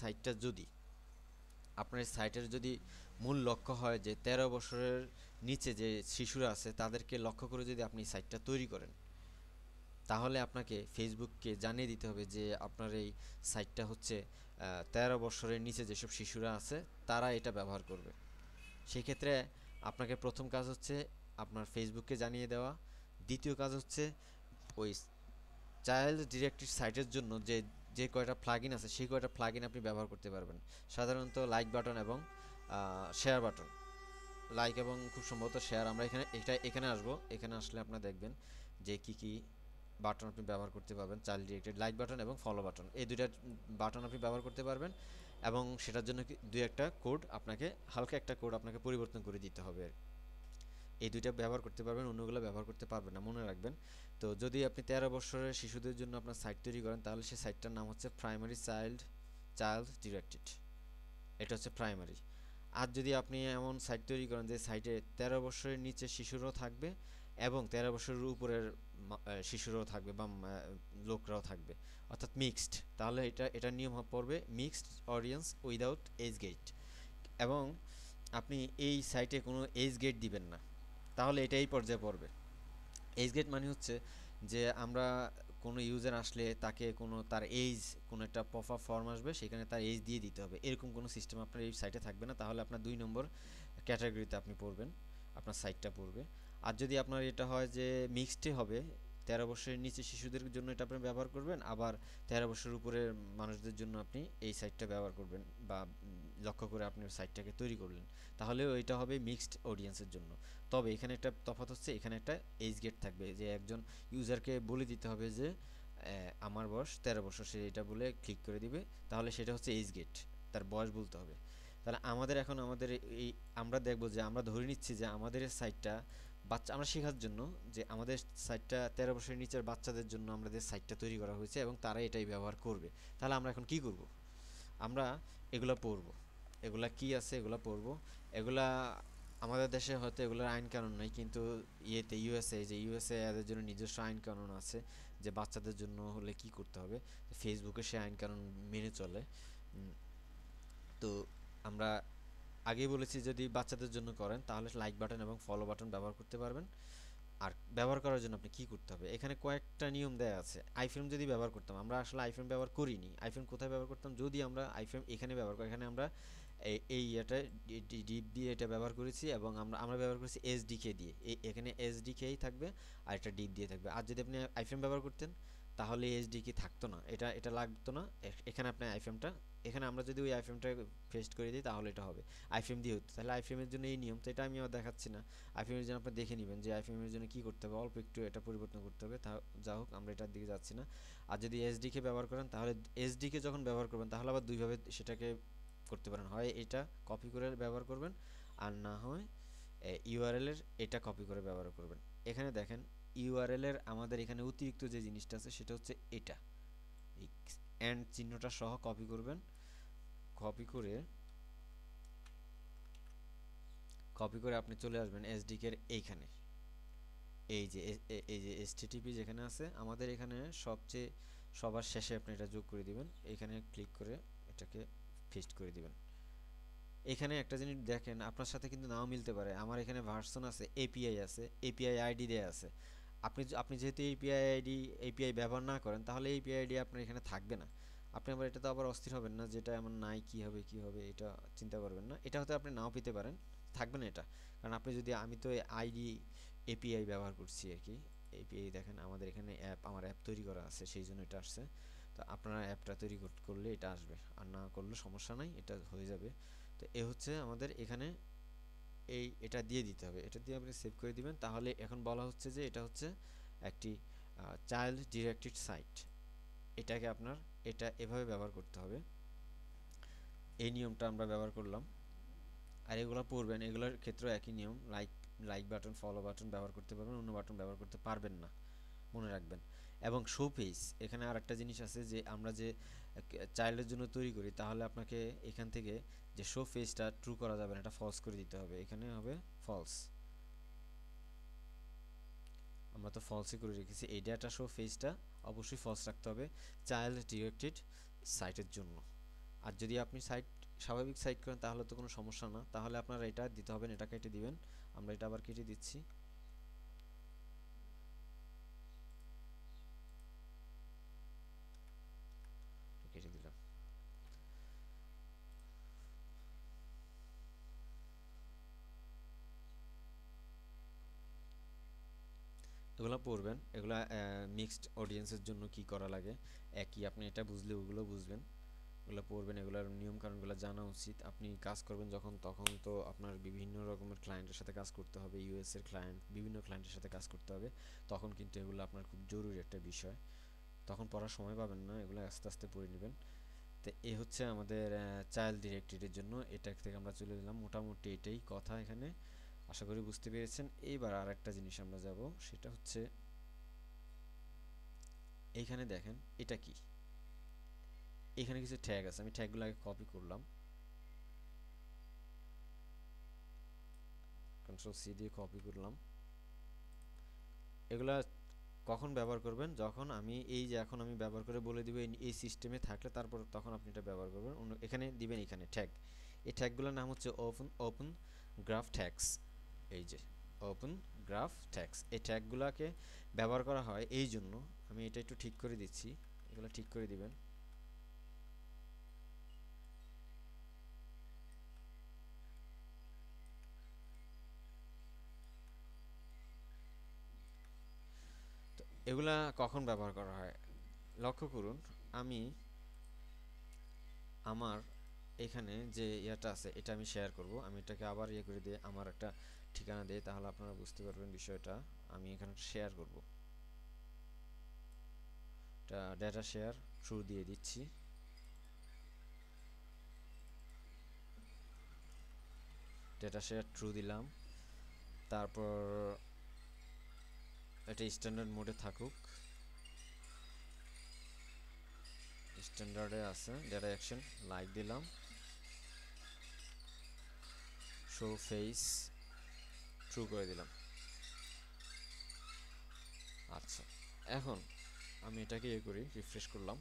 সাইটের যদি মূল লক্ষ্য হয় যে 13 বছরের নিচে যে শিশুরা আছে তাদেরকে লক্ষ্য করে যদি আপনি সাইটটা তৈরি করেন, তাহলে আপনাকে ফেসবুককে জানিয়ে দিতে হবে যে আপনার এই সাইটটা হচ্ছে 13 বছরের নিচে যেসব শিশুরা আছে তারা এটা ব্যবহার করবে। সেক্ষেত্রে আপনাকে প্রথম কাজ হচ্ছে আপনার ফেসবুককে জানিয়ে দেওয়া। দ্বিতীয় কাজ হচ্ছে ওই চাইল্ড ডিরেক্টেড সাইটের জন্য যে যে কয়টা প্লাগইন আছে সেই কয়টা প্লাগইন আপনি ব্যবহার করতে পারবেন। সাধারণত লাইক বাটন এবং শেয়ার বাটন, লাইক এবং খুব সম্ভবত শেয়ার। আমরা এখানে আসবো। এখানে আসলে আপনারা দেখবেন যে কি কি বাটন আপনি ব্যবহার করতে পারবেন। চাইল্ড ডিরেক্টেড লাইক বাটন এবং ফলো বাটন, এই দুইটা বাটন আপনি ব্যবহার করতে পারবেন, এবং সেটার জন্য দুই একটা কোড আপনাকে, হালকা একটা কোড আপনাকে পরিবর্তন করে দিতে হবে। এই দুইটা ব্যবহার করতে পারবেন, অন্যগুলো ব্যবহার করতে পারবেন না, মনে রাখবেন। তো যদি আপনি 13 বছরের শিশুদের জন্য আপনার সাইট তৈরি করেন, তাহলে সেই সাইটটার নাম হচ্ছে প্রাইমারি চাইল্ড ডিরেক্টেড। এটা হচ্ছে প্রাইমারি। আর যদি আপনি এমন সাইট তৈরি করেন যে সাইটে 13 বছরের নিচে শিশুরাও থাকবে এবং 13 বছরের উপরের শিশুরাও থাকবে বা লোকরাও থাকবে, অর্থাৎ মিক্সড, তাহলে এটার নিয়ম পড়বে mixed audience without age gate. এবং আপনি এই সাইটে কোনো এজ গেট দিবেন না, তাহলে এটা এই পর্যায়ে পড়বে। এজ গেট মানে হচ্ছে যে আমরা কোনো ইউজার আসলে তাকে তার এজ, কোনো একটা পপ আপ ফর্ম আসবে, সেখানে তার এজ দিয়ে দিতে হবে, এরকম কোনো সিস্টেম আপনার এই সাইটে থাকবে না। তাহলে আপনার 2 নম্বর ক্যাটাগরিতে আপনি পড়বেন, আপনার সাইটটা পড়বে। আর যদি আপনার এটা হয় যে মিক্সডে হবে, 13 বছরের নিচে শিশুদের জন্য এটা আপনি ব্যবহার করবেন, আবার 13 বছরের উপরের মানুষদের জন্য আপনি এই সাইটটা ব্যবহার করবেন বা লক্ষ্য করে আপনি সাইটটাকে তৈরি করলেন, তাহলেও এটা হবে মিক্সড অডিয়েন্সের জন্য। তবে এখানে একটা তফাৎ হচ্ছে, এখানে একটা এজ গেট থাকবে, যে একজন ইউজারকে বলে দিতে হবে যে আমার বয়স 13 বছর, সে এটা বলে ক্লিক করে দিবে, তাহলে সেটা হচ্ছে এজ গেট, তার বয়স বলতে হবে। তাহলে আমাদের এই, আমরা দেখব যে আমরা ধরে নিচ্ছি যে আমাদের সাইটটা আমরা শেখার জন্য, যে আমাদের সাইটটা 13 বছরের নিচের বাচ্চাদের জন্য আমাদের সাইটটা তৈরি করা হয়েছে এবং তারা এটাই ব্যবহার করবে। তাহলে আমরা এখন কি করব? আমরা এগুলা পড়ব। এগুলা কি আছে এগুলা পড়ব। এগুলা আমাদের দেশে হয়তো এগুলোর আইন কানুন নাই, কিন্তু ইউএসএ এদের জন্য নিজস্ব আইন কানুন আছে, যে বাচ্চাদের জন্য হলে কি করতে হবে। ফেসবুকে সে আইন কানুন মেনে চলে। তো আমরা আগেই বলেছি, যদি বাচ্চাদের জন্য করেন তাহলে লাইক বাটন এবং ফলো বাটন ব্যবহার করতে পারবেন। আর ব্যবহার করার জন্য আপনি কি করতে হবে, এখানে কয়েকটা নিয়ম দেওয়া আছে। আইফ্রেম যদি ব্যবহার করতাম, আমরা আসলে আইফ্রেম ব্যবহার করিনি। আইফ্রেম কোথায় ব্যবহার করতাম? যদি আমরা আইফ্রেম এখানে ব্যবহার করি, এখানে আমরা এটা ডিপ দিয়ে এটা ব্যবহার করেছি, এবং আমরা ব্যবহার করেছি এসডিকে দিয়ে। এখানে এসডিকেই থাকবে আর এটা ডিপ দিয়ে থাকবে। আর যদি আপনি আইফ্রেম ব্যবহার করতেন তাহলে এসডিকে থাকতো না, এটা লাগতো না। এখানে আপনি আইফ্রেমটা, এখানে আমরা যদি ওই আইফ্রেমটা পেস্ট করে দিই তাহলে এটা হবে। আইফ্রেম দিয়ে হতো, তাহলে আইফ্রেমের জন্য এই নিয়ম। তো এটা আমি আর দেখাচ্ছি না। আইফ্রেমের জন্য আপনি দেখে নেবেন যে আইফ্রেমের জন্য কী করতে হবে, অল্প একটু এটা পরিবর্তন করতে হবে। যা হোক, আমরা এটার দিকে যাচ্ছি না। আর যদি এসডিকে ব্যবহার করেন, তাহলে এসডিকে যখন ব্যবহার করবেন তাহলে আবার দুইভাবে সেটাকে করতে পারেন, হয় এটা কপি করে ব্যবহার করবেন, আর না হয় ইউআরএল এর এটা কপি করে ব্যবহার করবেন। এখানে দেখেন, ইউআরএল এর আমাদের এখানে অতিরিক্ত যে জিনিসটা আছে সেটা হচ্ছে এটা, এই এন্ড চিহ্নটা সহ কপি করবেন। কপি করে আপনি চলে আসবেন এসডিকে এর এইখানে। এই যে এসটিটিপি যেখানে আছে আমাদের এখানে সবার শেষে আপনি এটা যোগ করে দিবেন। এখানে ক্লিক করে এটাকে পেস্ট করে দিবেন। এখানে একটা জিনিস দেখেন, আপনার সাথে কিন্তু নাও মিলতে পারে। আমার এখানে ভার্সন আছে, এপিআই আছে, এপিআই আইডি দেয়া আছে। আপনি যেহেতু এপিআই ব্যবহার না করেন, তাহলে এপিআই আইডি আপনার এখানে থাকবে না। আপনি আবার এটাতে আবার অস্থির হবেন না, যেটা এমন নাই, কি হবে এটা চিন্তা করবেন না। এটা হয়তো আপনি নাও পেতে পারেন, থাকবে না এটা। কারণ আপনি যদি, আমি তো আইডি এপিআই ব্যবহার করছি আর কি। এপিআই দেখেন আমাদের এখানে অ্যাপ, আমার অ্যাপ তৈরি করা আছে, সেই জন্য এটা আসছে। তো আপনারা অ্যাপটা তৈরি করলে এটা আসবে, আর না করলে সমস্যা নাই, এটা হয়ে যাবে। তো এ হচ্ছে আমাদের এখানে এটা দিয়ে দিতে হবে, এটা দিয়ে আপনি সেভ করে দিবেন। তাহলে এখন বলা হচ্ছে যে এটা হচ্ছে একটি চাইল্ড ডিরেক্টেড সাইট। এটাকে আপনার এটা এভাবে ব্যবহার করতে হবে, এই নিয়মটা আমরা ব্যবহার করলাম। আর এগুলো পড়বেন, এগুলোর ক্ষেত্রেও একই নিয়ম। লাইক বাটন, ফলো বাটন ব্যবহার করতে পারবেন, অন্য বাটন ব্যবহার করতে পারবেন না, মনে রাখবেন। এবং শো পেজ, এখানে আর একটা জিনিস আছে যে আমরা যে চাইল্ডের জন্য তৈরি করি, তাহলে আপনাকে এখান থেকে যে শো পেজটা ট্রু করা যাবে না, এটা ফলস করে দিতে হবে, এখানে হবে ফলস। আমরা তো ফলসই করে রেখেছি, এই ডাটা শো পেজটা অবশ্যই ফলস রাখতে হবে চাইল্ড ডিরেক্টেড সাইটের জন্য। আর যদি আপনি সাইট স্বাভাবিক সাইট করেন তাহলে তো কোনো সমস্যা না, তাহলে আপনারা এটা দিতে হবে, এটা কেটে দিবেন। আমরা এটা আবার কেটে দিচ্ছি, কেটে দিলাম। এগুলো পড়বেন, এগুলা মিক্সড অডিয়েন্সের জন্য কি করা লাগে একই, আপনি এটা বুঝলে ওগুলো বুঝবেন। এগুলো পড়বেন, এগুলোর নিয়ম কানুনগুলো জানা উচিত। আপনি কাজ করবেন যখন, তখন তো আপনার বিভিন্ন রকমের ক্লায়েন্টের সাথে কাজ করতে হবে, ইউএস এর ক্লায়েন্ট, বিভিন্ন ক্লায়েন্টের সাথে কাজ করতে হবে। তখন কিন্তু এগুলো আপনার খুব জরুরি একটা বিষয়, তখন পড়ার সময় পাবেন না, এগুলো আস্তে আস্তে পড়ে নেবেন। তো এই হচ্ছে আমাদের চাইল্ড ডিরেক্টরির জন্য, এটা থেকে আমরা চলে এলাম। মোটামুটি এটাই কথা এখানে, আশা করি বুঝতে পেরেছেন। এইবার আর একটা জিনিস আমরা যাব, সেটা হচ্ছে এইখানে দেখেন এটা কি, এখানে কিছু ট্যাগ আছে, আমি ট্যাগগুলো আগে কপি করলাম, কন্ট্রোল সি দিয়ে কপি করলাম। এগুলা কখন ব্যবহার করবেন, যখন আমি এই যে এখন আমি ব্যবহার করে বলে দিব এই সিস্টেমে থাকলে, তারপর তখন আপনি এটা ব্যবহার করবেন। এখানে দিবেন এখানে ট্যাগ, এই ট্যাগগুলোর নাম হচ্ছে ওপেন ওপেন গ্রাফ ট্যাগস। এই যে ওপেন গ্রাফ ট্যাগস, এই ট্যাগগুলোকে ব্যবহার করা হয় এই জন্য, আমি এটা একটু ঠিক করে দিচ্ছি, এগুলো ঠিক করে দিবেন। তো এগুলা কখন ব্যবহার করা হয় লক্ষ্য করুন, আমি আমার এখানে যে ইয়াটা আছে এটা আমি শেয়ার করব, আমি এটাকে আবার ইয়ে করে দিয়ে আমার একটা ঠিকানা দিই, তাহলে আপনারা বুঝতে পারবেন বিষয়টা। আমি এখানে শেয়ার করব, এটা ডেটা শেয়ার থ্রু দিয়ে দিচ্ছি। ডেটা শেয়ার থ্রু দিলাম, তারপর এটা স্ট্যান্ডার্ড মোডে থাকুক, স্ট্যান্ডার্ডে আছে ডেটা অ্যাকশন, লাইক দিলাম, শো ফেস থ্রু করে দিলাম। আচ্ছা, এখন আমি এটাকে ইয়ে করি, রিফ্রেশ করলাম।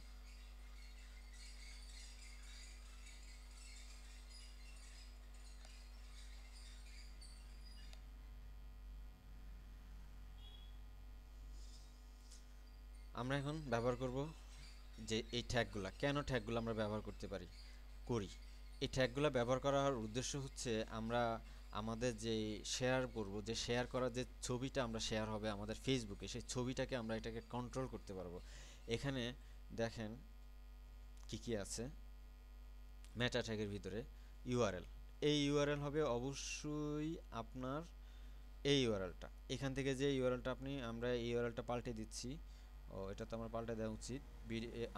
আমরা এখন ব্যবহার করব যে এই ট্যাগগুলা, কেন ট্যাগগুলো আমরা ব্যবহার করতে পারি করি, এই ট্যাগগুলো ব্যবহার করার উদ্দেশ্য হচ্ছে আমরা আমাদের যে শেয়ার করব, যে শেয়ার করার যে ছবিটা আমরা শেয়ার হবে আমাদের ফেসবুকে, সেই ছবিটাকে আমরা এটাকে কন্ট্রোল করতে পারবো। এখানে দেখেন কি কি আছে মেটা ট্যাগের ভিতরে, ইউআরএল, এই ইউআরএল হবে অবশ্যই আপনার এই ইউআরএলটা, এখান থেকে যে ইউআরএলটা আমরা এই ইউআরএলটা পাল্টে দিচ্ছি। ও এটা তো আমার পাল্টে দেওয়া উচিত,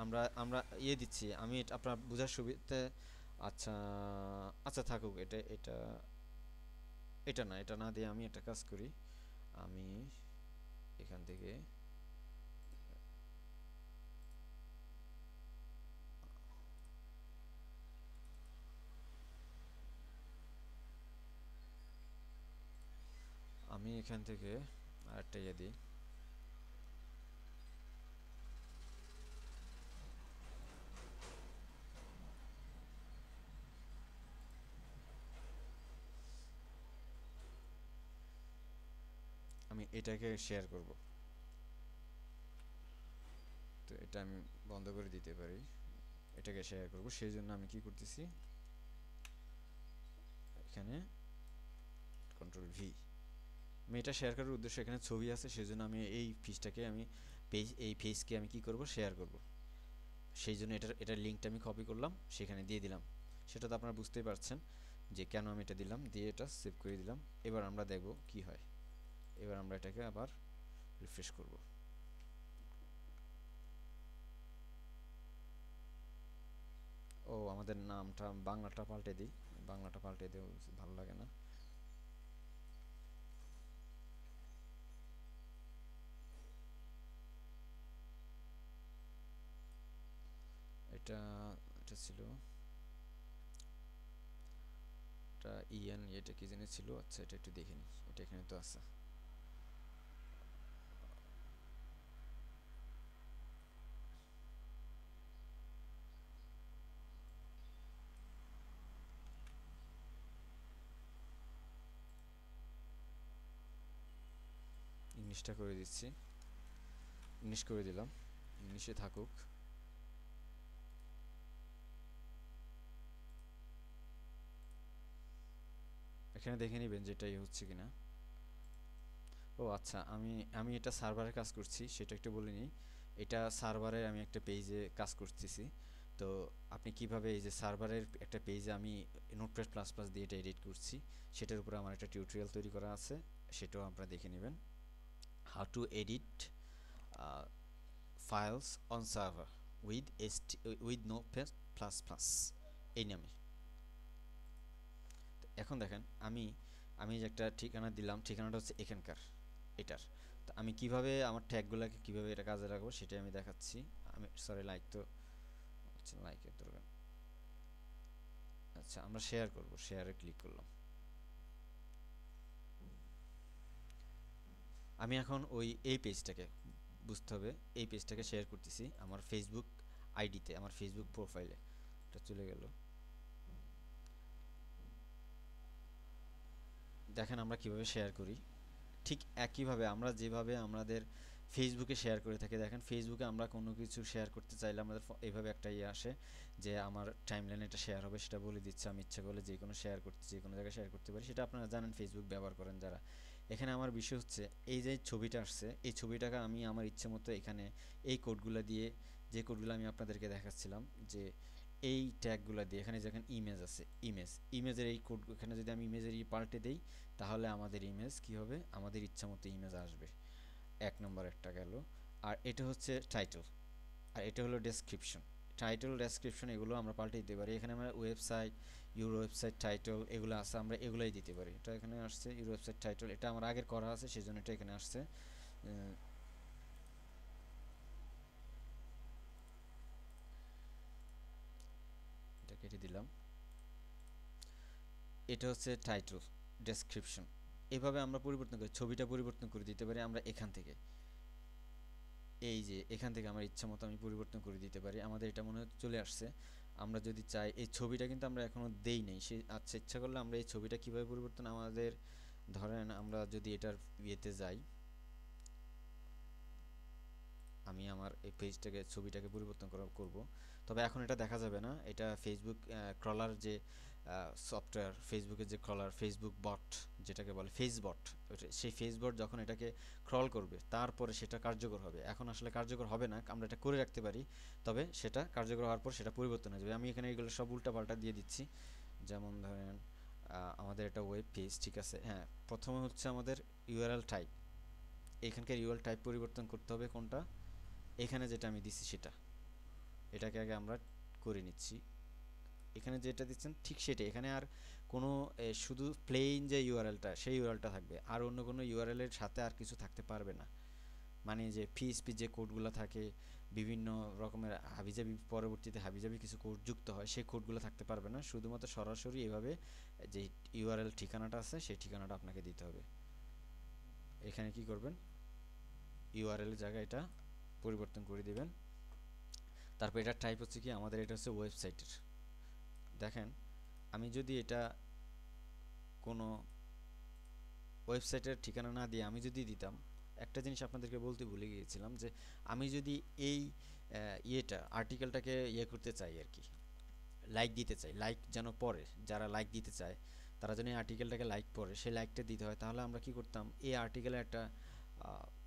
আমরা আমরা ইয়ে দিচ্ছি, আমি আপনার বোঝার সুবিধে। আচ্ছা, আচ্ছা থাকুক, এটা এটা এটা না, এটা না দিয়ে আমি একটা কাজ করি, আমি এখান থেকে আরেকটা ইয়ে দিই, আমি এটাকে শেয়ার করব। তো এটা আমি বন্ধ করে দিতে পারি, এটাকে শেয়ার করব, সেই জন্য আমি কি করতেছি, এখানে কন্ট্রোল ভি। আমি এটা শেয়ার করার উদ্দেশ্য, এখানে ছবি আছে, সেই জন্য আমি এই পেজটাকে আমি এই পেজকে আমি কি করব, শেয়ার করব। সেই জন্য এটার লিঙ্কটা আমি কপি করলাম, সেখানে দিয়ে দিলাম। সেটা তো আপনারা বুঝতেই পারছেন যে কেন আমি এটা দিলাম, দিয়ে এটা সেভ করে দিলাম। এবার আমরা দেখব কি হয়। এবার আমরা এটাকে আবার রিফ্রেশ করব। ও, আমাদের নামটা বাংলাটা পাল্টে দিই, বাংলাটা পাল্টে দিও, ভালো লাগে না। এটা এটা ছিল, এটা ইএন, এটা কি জানি ছিল। আচ্ছা, এটা একটু দেখে নিই, এটা এখানে তো আছে। ইংলিশটা করে দিচ্ছি, ইংলিশ করে দিলাম, ইংলিশে থাকুক। এখানে দেখে নেবেন যে এটাই হচ্ছে কিনা। ও আচ্ছা, আমি আমি এটা সার্ভারে কাজ করছি, সেটা একটু বলে নিই। এটা সার্ভারে আমি একটা পেজে কাজ করতেছি। তো আপনি কিভাবে এই যে সার্ভারের একটা পেজে আমি নোটপ্যাড প্লাস প্লাস দিয়ে এটা এডিট করছি, সেটার উপরে আমার একটা টিউটোরিয়াল তৈরি করা আছে, সেটাও আপনারা দেখে নেবেন। How to edit files on server with notepad plus plus, এই নামে। এখন দেখেন, আমি আমি যে একটা ঠিকানা দিলাম, ঠিকানাটা হচ্ছে এখানকার, এটার। তো আমি কিভাবে আমার ট্যাগগুলোকে কিভাবে এটা কাজে রাখবো সেটাই আমি দেখাচ্ছি। আমি সরি, লাইক তো, আচ্ছা লাইকের দরকার। আচ্ছা, আমরা শেয়ার করব, শেয়ারে ক্লিক করলাম। আমি এখন এই পেজটাকে বুঝতে হবে, এই পেজটাকে শেয়ার করতেছি আমার ফেসবুক আইডিতে, আমার ফেসবুক প্রোফাইলে। এটা চলে গেল। দেখেন আমরা কিভাবে শেয়ার করি। ঠিক একইভাবে আমরা যেভাবে আমাদের ফেসবুকে শেয়ার করে থাকি, দেখেন ফেসবুকে আমরা কোনো কিছু শেয়ার করতে চাইলে আমাদের এইভাবে একটা ইয়ে আসে যে আমার টাইমলাইনে এটা শেয়ার হবে, সেটা বলে দিচ্ছে। আমি ইচ্ছা করলে যে কোনো শেয়ার করতে, যে কোনো জায়গায় শেয়ার করতে পারি, সেটা আপনারা জানেন ফেসবুক ব্যবহার করেন যারা। এখানে আমার বিষয় হচ্ছে এই যে ছবিটা আসছে, এই ছবিটাকে আমি আমার ইচ্ছে মতো এখানে এই কোডগুলো দিয়ে, যে কোডগুলো আমি আপনাদেরকে দেখাচ্ছিলাম, যে এই ট্যাগগুলো দিয়ে, এখানে যেখানে ইমেজ আছে, ইমেজের এই কোড, এখানে যদি আমি ইমেজের পাল্টে দেই, তাহলে আমাদের ইমেজ কি হবে, আমাদের ইচ্ছা মতো ইমেজ আসবে। এক নম্বর একটা গেল। আর এটা হচ্ছে টাইটেল, আর এটা হলো ডেসক্রিপশন। টাইটেল, ডেসক্রিপশন এগুলো আমরা পাল্টে দিতে পারি। এখানে আমরা ওয়েবসাইট, ইউর ওয়েবসাইট টাইটেল এগুলো আছে, আমরা এগুলাই দিতে পারি। এটা এখানে আসছে ইউর ওয়েবসাইট টাইটেল, এটা আমার আগের করা আছে, সেই জন্য এটা এখানে আসছে। এটা কেটে দিলাম। এটা হচ্ছে টাইটেল, ডেসক্রিপশন। এভাবে আমরা পরিবর্তন করি, ছবিটা পরিবর্তন করে দিতে পারি আমরা এখান থেকে। এই যে এখান থেকে আমার ইচ্ছা মতো আমি পরিবর্তন করে দিতে পারি। আমাদের এটা মনে হয় চলে আসছে। আমরা যদি চাই, এই ছবিটা কিন্তু আমরা এখনো দেই নাই, সে আচ্ছা ইচ্ছা করলে আমরা এই ছবিটা কিভাবে পরিবর্তন, আমাদের ধরেন আমরা যদি এটার ইয়েতে যাই, আমি আমার এই পেজটাকে, ছবিটাকে পরিবর্তন করব। তবে এখন এটা দেখা যাবে না, এটা ফেসবুক ক্রলার যে সফটওয়্যার, ফেসবুকের যে ক্রলার, ফেসবুক বট যেটাকে বলে, ফেসবট, সেই ফেসবট যখন এটাকে ক্রল করবে তারপরে সেটা কার্যকর হবে। এখন আসলে কার্যকর হবে না, আমরা এটা করে রাখতে পারি, তবে সেটা কার্যকর হওয়ার পর সেটা পরিবর্তন হয়ে যাবে। আমি এখানে এগুলো সব উল্টাপাল্টা দিয়ে দিচ্ছি। যেমন ধরেন আমাদের এটা ওয়েব পেজ, ঠিক আছে, হ্যাঁ। প্রথমে হচ্ছে আমাদের ইউআরএল টাইপ, এখানকার ইউআরএল টাইপ পরিবর্তন করতে হবে কোনটা, এখানে যেটা আমি দিচ্ছি সেটা, এটাকে আগে আমরা করে নিচ্ছি। এখানে যেটা দিচ্ছেন ঠিক সেটাই, এখানে আর কোনো শুধু প্লেন যে ইউআরএলটা, সেই ইউআরএলটা থাকবে, আর অন্য কোনো ইউআরএল এর সাথে আর কিছু থাকতে পারবে না। মানে যে পিএইচপি যে কোডগুলো থাকে, বিভিন্ন রকমের হাবিজাবি, পরবর্তীতে হাবিজাবি কিছু কোড যুক্ত হয়, সেই কোডগুলো থাকতে পারবে না। শুধুমাত্র সরাসরি এভাবে যে ইউআরএল ঠিকানাটা আছে, সেই ঠিকানাটা আপনাকে দিতে হবে। এখানে কি করবেন, ইউআরএল এর জায়গায় এটা পরিবর্তন করে দিবেন। তারপর এটার টাইপ হচ্ছে কি, আমাদের এটা হচ্ছে ওয়েবসাইটের। দেখেন, আমি যদি এটা কোনো ওয়েবসাইটের ঠিকানা না দিয়ে আমি যদি দিতাম, একটা জিনিস আপনাদেরকে বলতে ভুলে গিয়েছিলাম, যে আমি যদি এই ইয়েটা আর্টিকেলটাকে ইয়ে করতে চাই আর কি, লাইক দিতে চাই, লাইক যেন পড়ে, যারা লাইক দিতে চায় তারা যেন এই আর্টিকেলটাকে লাইক পড়ে, সেই লাইকটা দিতে হয়। তাহলে আমরা কি করতাম, এই আর্টিকেলে একটা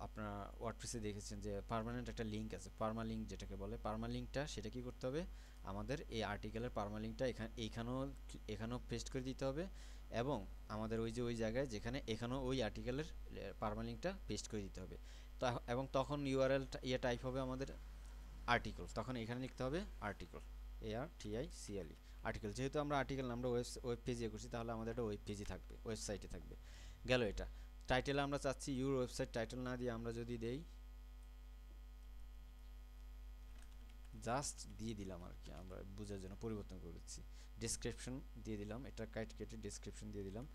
আপনারা ওয়ার্ডপ্রেসে দেখেছেন যে পার্মানেন্ট একটা লিঙ্ক আছে, পার্মা লিঙ্ক যেটাকে বলে, পার্মা লিঙ্কটা সেটা কি করতে হবে, আমাদের এই আর্টিকেলের পার্মা লিঙ্কটা এখানেও পেস্ট করে দিতে হবে, এবং আমাদের ওই যে ওই জায়গায় যেখানে এখানেও ওই আর্টিকেলের পার্মা লিঙ্কটা পেস্ট করে দিতে হবে। তো এবং তখন ইউআরএল ইয়ে টাইপ হবে আমাদের আর্টিকেল, তখন এখানে লিখতে হবে আর্টিকেল, ARTICLE আর্টিকেল। যেহেতু আমরা আর্টিকেল আমরা ওয়েব পেজে করছি, তাহলে আমাদের একটা ওয়েব পেজই থাকবে, ওয়েবসাইটে থাকবে। গেল এটা। টাইটেলে আমরা চাচ্ছি ইউর ওয়েবসাইট, টাইটেল না দিয়ে আমরা যদি দেই জাস্ট দিয়ে দিলাম আর কি, আমরা বোঝার জন্য পরিবর্তন করেছি, ডেসক্রিপশন দিয়ে দিলাম, এটা কেটে ডেসক্রিপশন দিয়ে দিলাম,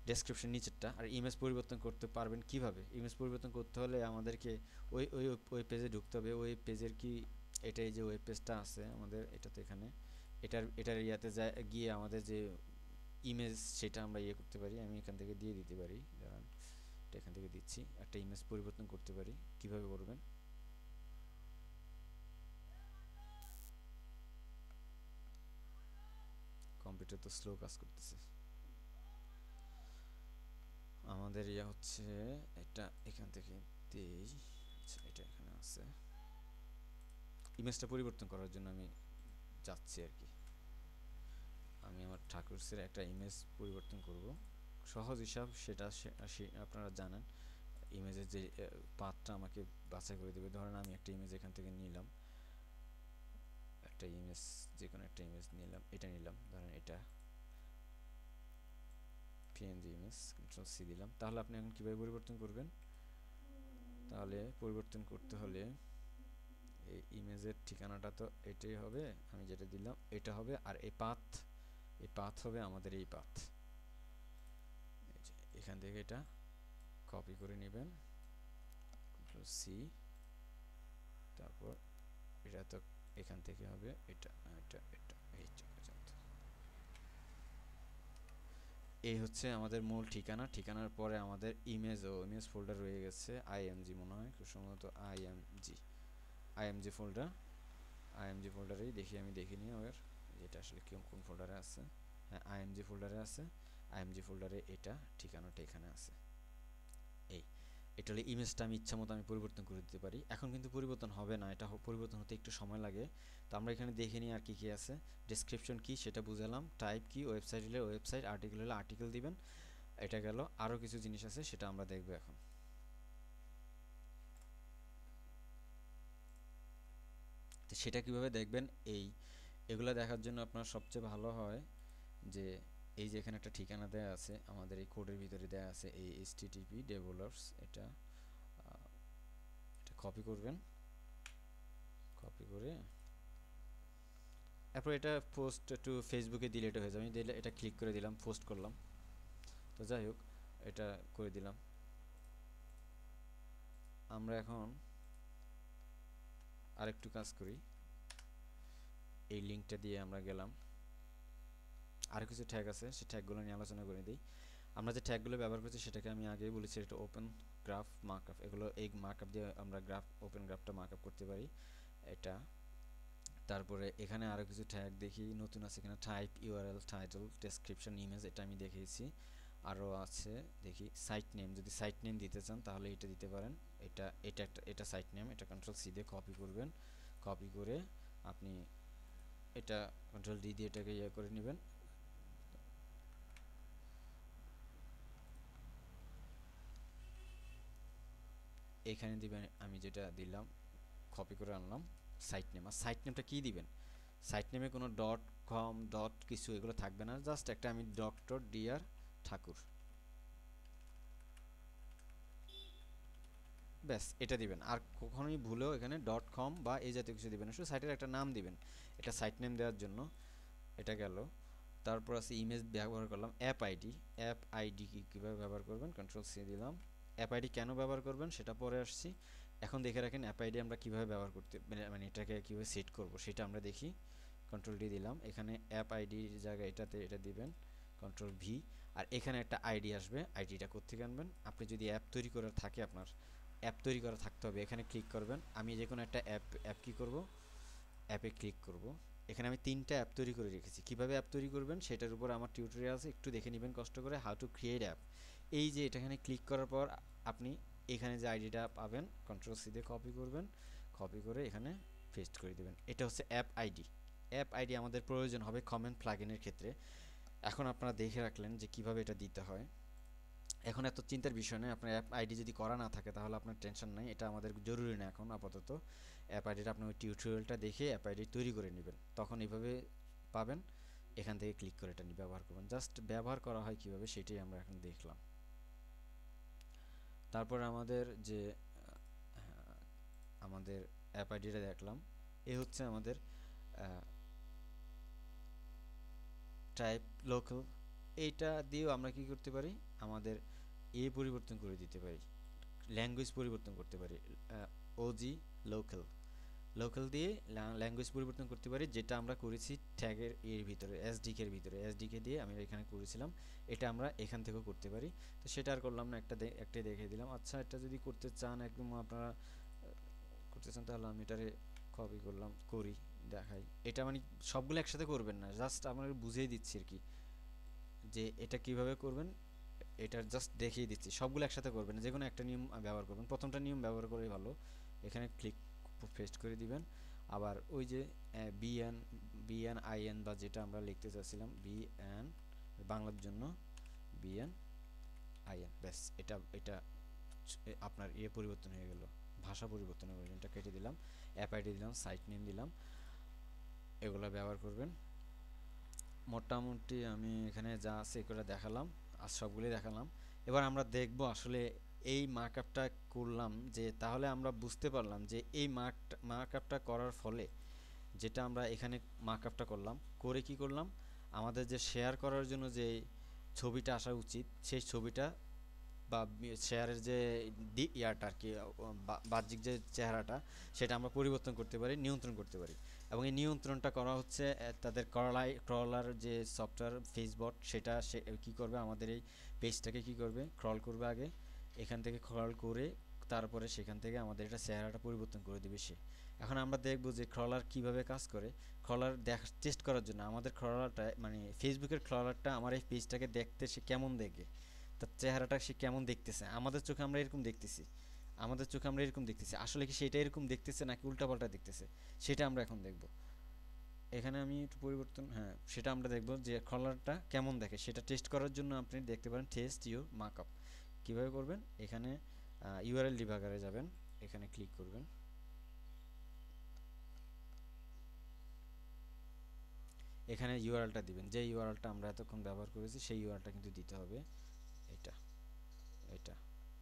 ডেসক্রিপশন নিচেরটা। আর ইমেজ পরিবর্তন করতে পারবেন কিভাবে, ইমেজ পরিবর্তন করতে হলে আমাদেরকে ওই ওই ওয়েব পেজে ঢুকতে হবে। ওই পেজের কি, এটাই যে ওয়েব পেজটা আছে আমাদের, এটা তো এখানে, এটার ইয়াতে গিয়ে আমাদের যে ইমেজ সেটা আমরা ইয়ে করতে পারি। আমি এখান থেকে দিয়ে দিতে পারি, দাঁড়ান এটা এখান থেকে দিচ্ছি, একটা ইমেজ পরিবর্তন করতে পারি। কিভাবে করবেন, কম্পিউটার তো স্লো কাজ করতেছে। আমাদের ইয়া হচ্ছে এটা এখান থেকে দেই, আচ্ছা এটা এখানে আছে। ইমেজটা পরিবর্তন করার জন্য আমি যাচ্ছি আর কি, আমি আমার ঠাকুরসের একটা ইমেজ পরিবর্তন করব। সহজ হিসাব সেটা আপনারা জানেন, ইমেজের যে পাথটা আমাকে বাছাই করে দেবে। ধরেন আমি একটা ইমেজ এখান থেকে নিলাম, একটা ইমেজ, যে কোনো একটা ইমেজ নিলাম, এটা নিলাম, ধরেন এটা PNG ইমেজ, কন্ট্রোল সি দিলাম। তাহলে আপনি এখন কিভাবে পরিবর্তন করবেন, তাহলে পরিবর্তন করতে হলে এই ইমেজের ঠিকানাটা তো এটাই হবে, আমি যেটা দিলাম এটা হবে, আর এই পাথ হবে আমাদের এই পাথ। এখান থেকে এটা কপি করে নেবেন, কন্ট্রোল সি, তারপর এটা তো এখান থেকে হবে এটা এটা এটা এই পর্যন্ত। এই হচ্ছে আমাদের মূল ঠিকানা। ঠিকানার পরে আমাদের ইমেজ ফোল্ডার রয়ে গেছে, IMG মনে হয় খুব সম্ভবত, IMG ফোল্ডারেই দেখি, আমি দেখিনি আবার এটা আসলে কোন ফোল্ডারে আছে। হ্যাঁ, IMG ফোল্ডারে আছে, IMG ফোল্ডারে এটা ঠিকানাটা এখানে আছে। এই এটা হলে ইমেজটা আমি ইচ্ছা মতো আমি পরিবর্তন করে দিতে পারি। এখন কিন্তু পরিবর্তন হবে না, এটা পরিবর্তন হতে একটু সময় লাগে। তো আমরা এখানে দেখে নিই আর কি কি আছে। ডেসক্রিপশন কি সেটা বুঝালাম, টাইপ কি, ওয়েবসাইট হলে ওয়েবসাইট, আর্টিকেল হলে আর্টিকেল দিবেন, এটা গেল। আরও কিছু জিনিস আছে সেটা আমরা দেখব এখন। তো সেটা কিভাবে দেখবেন, এগুলো দেখার জন্য আপনার সবচেয়ে ভালো হয় যে এই যে এখানে একটা ঠিকানা দেওয়া আছে, আমাদের এই কোডের ভিতরে দেওয়া আছে, এই HTTP developers, এটা কপি করবেন, কপি করে তারপর এটা পোস্ট টু ফেসবুকে দিলে এটা হয়ে যাবে। আমি দিলে এটা ক্লিক করে দিলাম, পোস্ট করলাম। তো যাই হোক, এটা করে দিলাম। আমরা এখন আরেকটু কাজ করি, এই লিঙ্কটা দিয়ে আমরা গেলাম, আরও কিছু ট্যাগ আছে, সেই ট্যাগগুলো নিয়ে আলোচনা করে দিই। আমরা যে ট্যাগগুলো ব্যবহার করছি সেটাকে আমি আগেই বলেছি, এটা ওপেন গ্রাফ মার্কআপ, এগুলো এই মার্কআপ দিয়ে আমরা ওপেন গ্রাফটা মার্কআপ করতে পারি এটা। তারপরে এখানে আরও কিছু ট্যাগ দেখি নতুন আছে, এখানে type, URL, title, description, image, এটা আমি দেখিয়েছি। আরও আছে দেখি সাইট নেম, যদি সাইট নেম দিতে চান তাহলে এটা দিতে পারেন, এটা সাইট নেম, এটা কন্ট্রোল সি দিয়ে কপি করবেন, কপি করে আপনি এটা কন্ট্রোল ডি দিয়ে এটাকে ইয়ে করে নেবেন। এখানে দিবেন, আমি যেটা দিলাম কপি করে আনলাম সাইট নেম। আর সাইট নেমটা কী দিবেন, সাইট নেমে কোনো .com কিছু এগুলো থাকবে না, জাস্ট একটা আমি ডক্টর ডিআর ঠাকুর, ব্যাস এটা দিবেন। আর কখনোই ভুলেও এখানে .com বা এই জাতীয় কিছু দিবেন না, শুধু সাইটের একটা নাম দিবেন, এটা সাইট নেম দেওয়ার জন্য। এটা গেল। তারপর আছে ইমেজ ব্যবহার করলাম, অ্যাপ আইডি কীভাবে ব্যবহার করবেন, কন্ট্রোল সি দিলাম। অ্যাপ আইডি কেন ব্যবহার করবেন সেটা পরে আসছি, এখন দেখে রাখেন অ্যাপ আইডি আমরা কীভাবে ব্যবহার করতে, মানে এটাকে কীভাবে সেট করব সেটা আমরা দেখি। কন্ট্রোল ডি দিলাম, এখানে অ্যাপ আইডির জায়গায় এটাতে এটা দিবেন, কন্ট্রোল ভি। আর এখানে একটা আইডি আসবে, আইডিটা কোত্থেকে আনবেন, আপনি যদি অ্যাপ তৈরি করার থাকে আপনার অ্যাপ তৈরি করা থাকতে হবে। এখানে ক্লিক করবেন, আমি যে কোনো একটা অ্যাপ কি করব, অ্যাপে ক্লিক করব। এখানে আমি 3টা অ্যাপ তৈরি করে রেখেছি। কিভাবে অ্যাপ তৈরি করবেন সেটার উপর আমার টিউটোরিয়াল আছে, একটু দেখে নেবেন কষ্ট করে, হাউ টু ক্রিয়েট অ্যাপ। এই যে এখানে ক্লিক করার পর আপনি এখানে যে আইডিটা পাবেন কন্ট্রোল সি দিয়ে কপি করবেন, কপি করে এখানে পেস্ট করে দেবেন। এটা হচ্ছে অ্যাপ আইডি। অ্যাপ আইডি আমাদের প্রয়োজন হবে কমেন্ট প্লাগইনের ক্ষেত্রে। এখন আপনারা দেখে রাখলেন যে কিভাবে এটা দিতে হয়। এখন এত চিন্তার বিষয় নয়, আপনার অ্যাপ আইডি যদি করা না থাকে তাহলে আপনার টেনশন নাই, এটা আমাদের জরুরি না এখন আপাতত। অ্যাপ আইডিটা আপনি ওই টিউটোরিয়ালটা দেখে অ্যাপ আইডি তৈরি করে নেবেন, তখন এইভাবে পাবেন। এখান থেকে ক্লিক করে এটা নিয়ে ব্যবহার করবেন। জাস্ট ব্যবহার করা হয় কিভাবে সেটাই আমরা এখন দেখলাম। তারপর আমাদের যে আমাদের অ্যাপ আইডিটা দেখলাম, এ হচ্ছে আমাদের টাইপ লোকাল। এইটা দিয়েও আমরা কি করতে পারি, আমাদের পরিবর্তন করে দিতে পারি, ল্যাঙ্গুয়েজ পরিবর্তন করতে পারি। ওজি লোকাল, লোকাল দিয়ে ল্যাঙ্গুয়েজ পরিবর্তন করতে পারি, যেটা আমরা করেছি ট্যাগের ভিতরে, এসডিকে এর ভিতরে। এসডিকে দিয়ে আমি এখানে করেছিলাম, এটা আমরা এখান থেকেও করতে পারি। তো সেটা আর করলাম না, একটাই দেখিয়ে দিলাম। আচ্ছা, এটা যদি করতে চান একদম আপনারা করতে চান, তাহলে আমি এটারে কপি করলাম, করি, দেখাই। এটা মানে সবগুলো একসাথে করবেন না, জাস্ট আপনাকে বুঝিয়ে দিচ্ছি আর কি যে এটা কিভাবে করবেন। এটা জাস্ট দেখিয়ে দিচ্ছি, সবগুলো একসাথে করবেন না, যে কোনো একটা নিয়ম ব্যবহার করবেন। প্রথমটা নিয়ম ব্যবহার করেই ভালো। এখানে ক্লিক পেস্ট করে দিবেন। আবার ওই যে বিএন বিএন আইএন বা যেটা আমরা লিখতে চাচ্ছিলাম, বিএন বাংলার জন্য বিএন আইএন, ব্যাস। এটা এটা আপনার পরিবর্তন হয়ে গেল, ভাষা পরিবর্তন হয়ে গেল। এটা কেটে দিলাম, অ্যাপ আইডি দিলাম, সাইট নেম দিলাম, এগুলো ব্যবহার করবেন। মোটামুটি আমি এখানে যা আছে এগুলো দেখালাম, আর সবগুলোই দেখালাম। এবার আমরা দেখব আসলে এই মার্কআপটা করলাম, যে তাহলে আমরা বুঝতে পারলাম যে এই মার্কআপটা করার ফলে, যেটা আমরা এখানে মার্কআপটা করলাম, করে কি করলাম, আমাদের যে শেয়ার করার জন্য যে ছবিটা আসা উচিত, সেই ছবিটা বা শেয়ারের যে ইয়াটা আর কি, বাহ্যিক যে চেহারাটা, সেটা আমরা পরিবর্তন করতে পারি, নিয়ন্ত্রণ করতে পারি। এবং এই নিয়ন্ত্রণটা করা হচ্ছে তাদের ক্রলার যে সফটওয়্যার ফেসবট, সেটা সে কী করবে, আমাদের এই পেজটাকে কি করবে, ক্রল করবে আগে। এখান থেকে ক্রল করে তারপরে সেখান থেকে আমাদের এটা চেহারাটা পরিবর্তন করে দেবে সে। এখন আমরা দেখব যে ক্রলার কিভাবে কাজ করে। ক্রলার টেস্ট করার জন্য আমাদের ক্রলারটা, মানে ফেসবুকের ক্রলারটা আমার এই পেজটাকে দেখতে সে কেমন দেখে, তার চেহারাটা সে কেমন দেখতেছে। আমাদের চোখে আমরা এরকম দেখতেছি, আমাদের চোখে আমরা এরকম দেখতেছি, আসলে কি সেটা এরকম দেখতেছে নাকি উল্টাপাল্টা দেখতেছে, সেটা আমরা এখন দেখব। এখানে আমি একটু পরিবর্তন, হ্যাঁ, সেটা আমরা দেখব যে কলারটা কেমন দেখে। সেটা টেস্ট করার জন্য আপনি দেখতে পারেন টেস্ট ইউর মার্কআপ। কীভাবে করবেন, এখানে ইউআরএল ডিবাগারে যাবেন, এখানে ক্লিক করবেন, এখানে ইউআরএলটা দিবেন, যে ইউআরএলটা আমরা এতক্ষণ ব্যবহার করেছি সেই ইউআরএলটা কিন্তু দিতে হবে। এটা এটা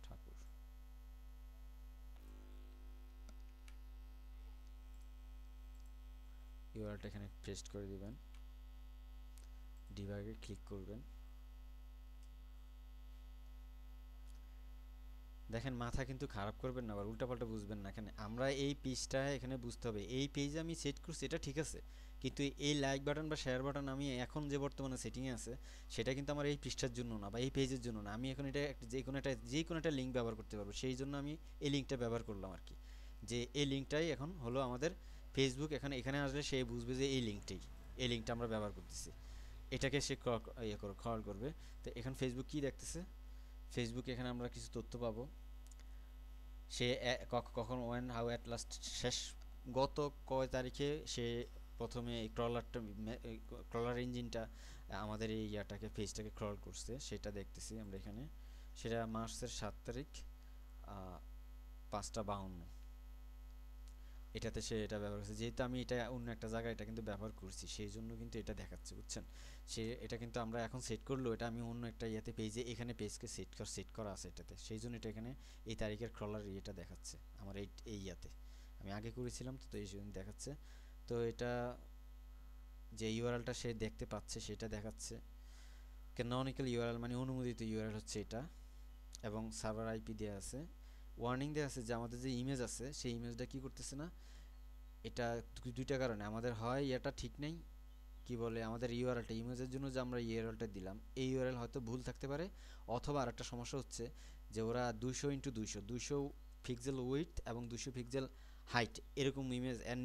ঠাকুর, ইউআরএলটা এখানে পেস্ট করে দিবেন, ডিবাগে ক্লিক করবেন। দেখেন, মাথা কিন্তু খারাপ করবেন না, আবার উল্টাপাল্টা বুঝবেন না। এখানে আমরা এই পেজটা এখানে বুঝতে হবে, এই পেজে আমি সেট করছি, এটা ঠিক আছে, কিন্তু এই লাইক বাটন বা শেয়ার বাটন আমি এখন যে বর্তমানে সেটিংয়ে আছে, সেটা কিন্তু আমার এই পৃষ্ঠার জন্য না বা এই পেজের জন্য না। আমি এখন এটা যে কোনো একটা লিঙ্ক ব্যবহার করতে পারবো, সেই জন্য আমি এই লিঙ্কটা ব্যবহার করলাম আর কি। যে এই লিঙ্কটাই এখন হলো আমাদের ফেসবুক। এখানে আসলে সে বুঝবে যে এই লিঙ্কটা আমরা ব্যবহার করতেছি, এটাকে সে খেয়াল করবে। তো এখন ফেসবুক কি দেখতেছে, ফেসবুক এখানে আমরা কিছু তথ্য পাবো। সে কখন, ওয়েন, হাউ, অ্যাট লাস্ট, শেষ গত কয় তারিখে সে প্রথমে এই ক্রলার ইঞ্জিনটা আমাদের এই পেজটাকে ক্রল করছে, সেটা দেখতেছি আমরা এখানে। সেটা মার্চের 7 তারিখ, 5টা 52, এটাতে সে এটা ব্যবহার করছে। যেহেতু আমি এটা অন্য একটা জায়গায় এটা কিন্তু ব্যবহার করছি, সেই জন্য কিন্তু এটা দেখাচ্ছে, বুঝছেন। সে এটা কিন্তু আমরা এখন সেট করলো, এটা আমি অন্য একটা পেজে, এখানে পেজকে সেট করা আছে এটাতে, সেই জন্য এটা এখানে এই তারিখের ক্রলার দেখাচ্ছে আমার এই আমি আগে করেছিলাম, তো এই জন্য দেখাচ্ছে। তো এটা যে ইউআরএলটা সে দেখতে পাচ্ছে সেটা দেখাচ্ছে। ক্যানোনিক্যাল ইউআরএল মানে অনুমোদিত ইউআরএল হচ্ছে এটা, এবং সার্ভার আইপি দেওয়া আছে। ওয়ার্নিং দেওয়া আছে যে আমাদের যে ইমেজ আছে সেই ইমেজটা কি করতেছে না। এটা দুইটা কারণে, আমাদের হয় এটা ঠিক নেই, কি বলে, আমাদের ইউআরএলটা, ইমেজের জন্য যে আমরা ইউআরএলটা দিলাম, এই ইউআরএল হয়তো ভুল থাকতে পারে। অথবা আরেকটা সমস্যা হচ্ছে যে ওরা 200x200 পিক্সেল উইডথ এবং 200 পিক্সেল হাইট এরকম ইমেজ এর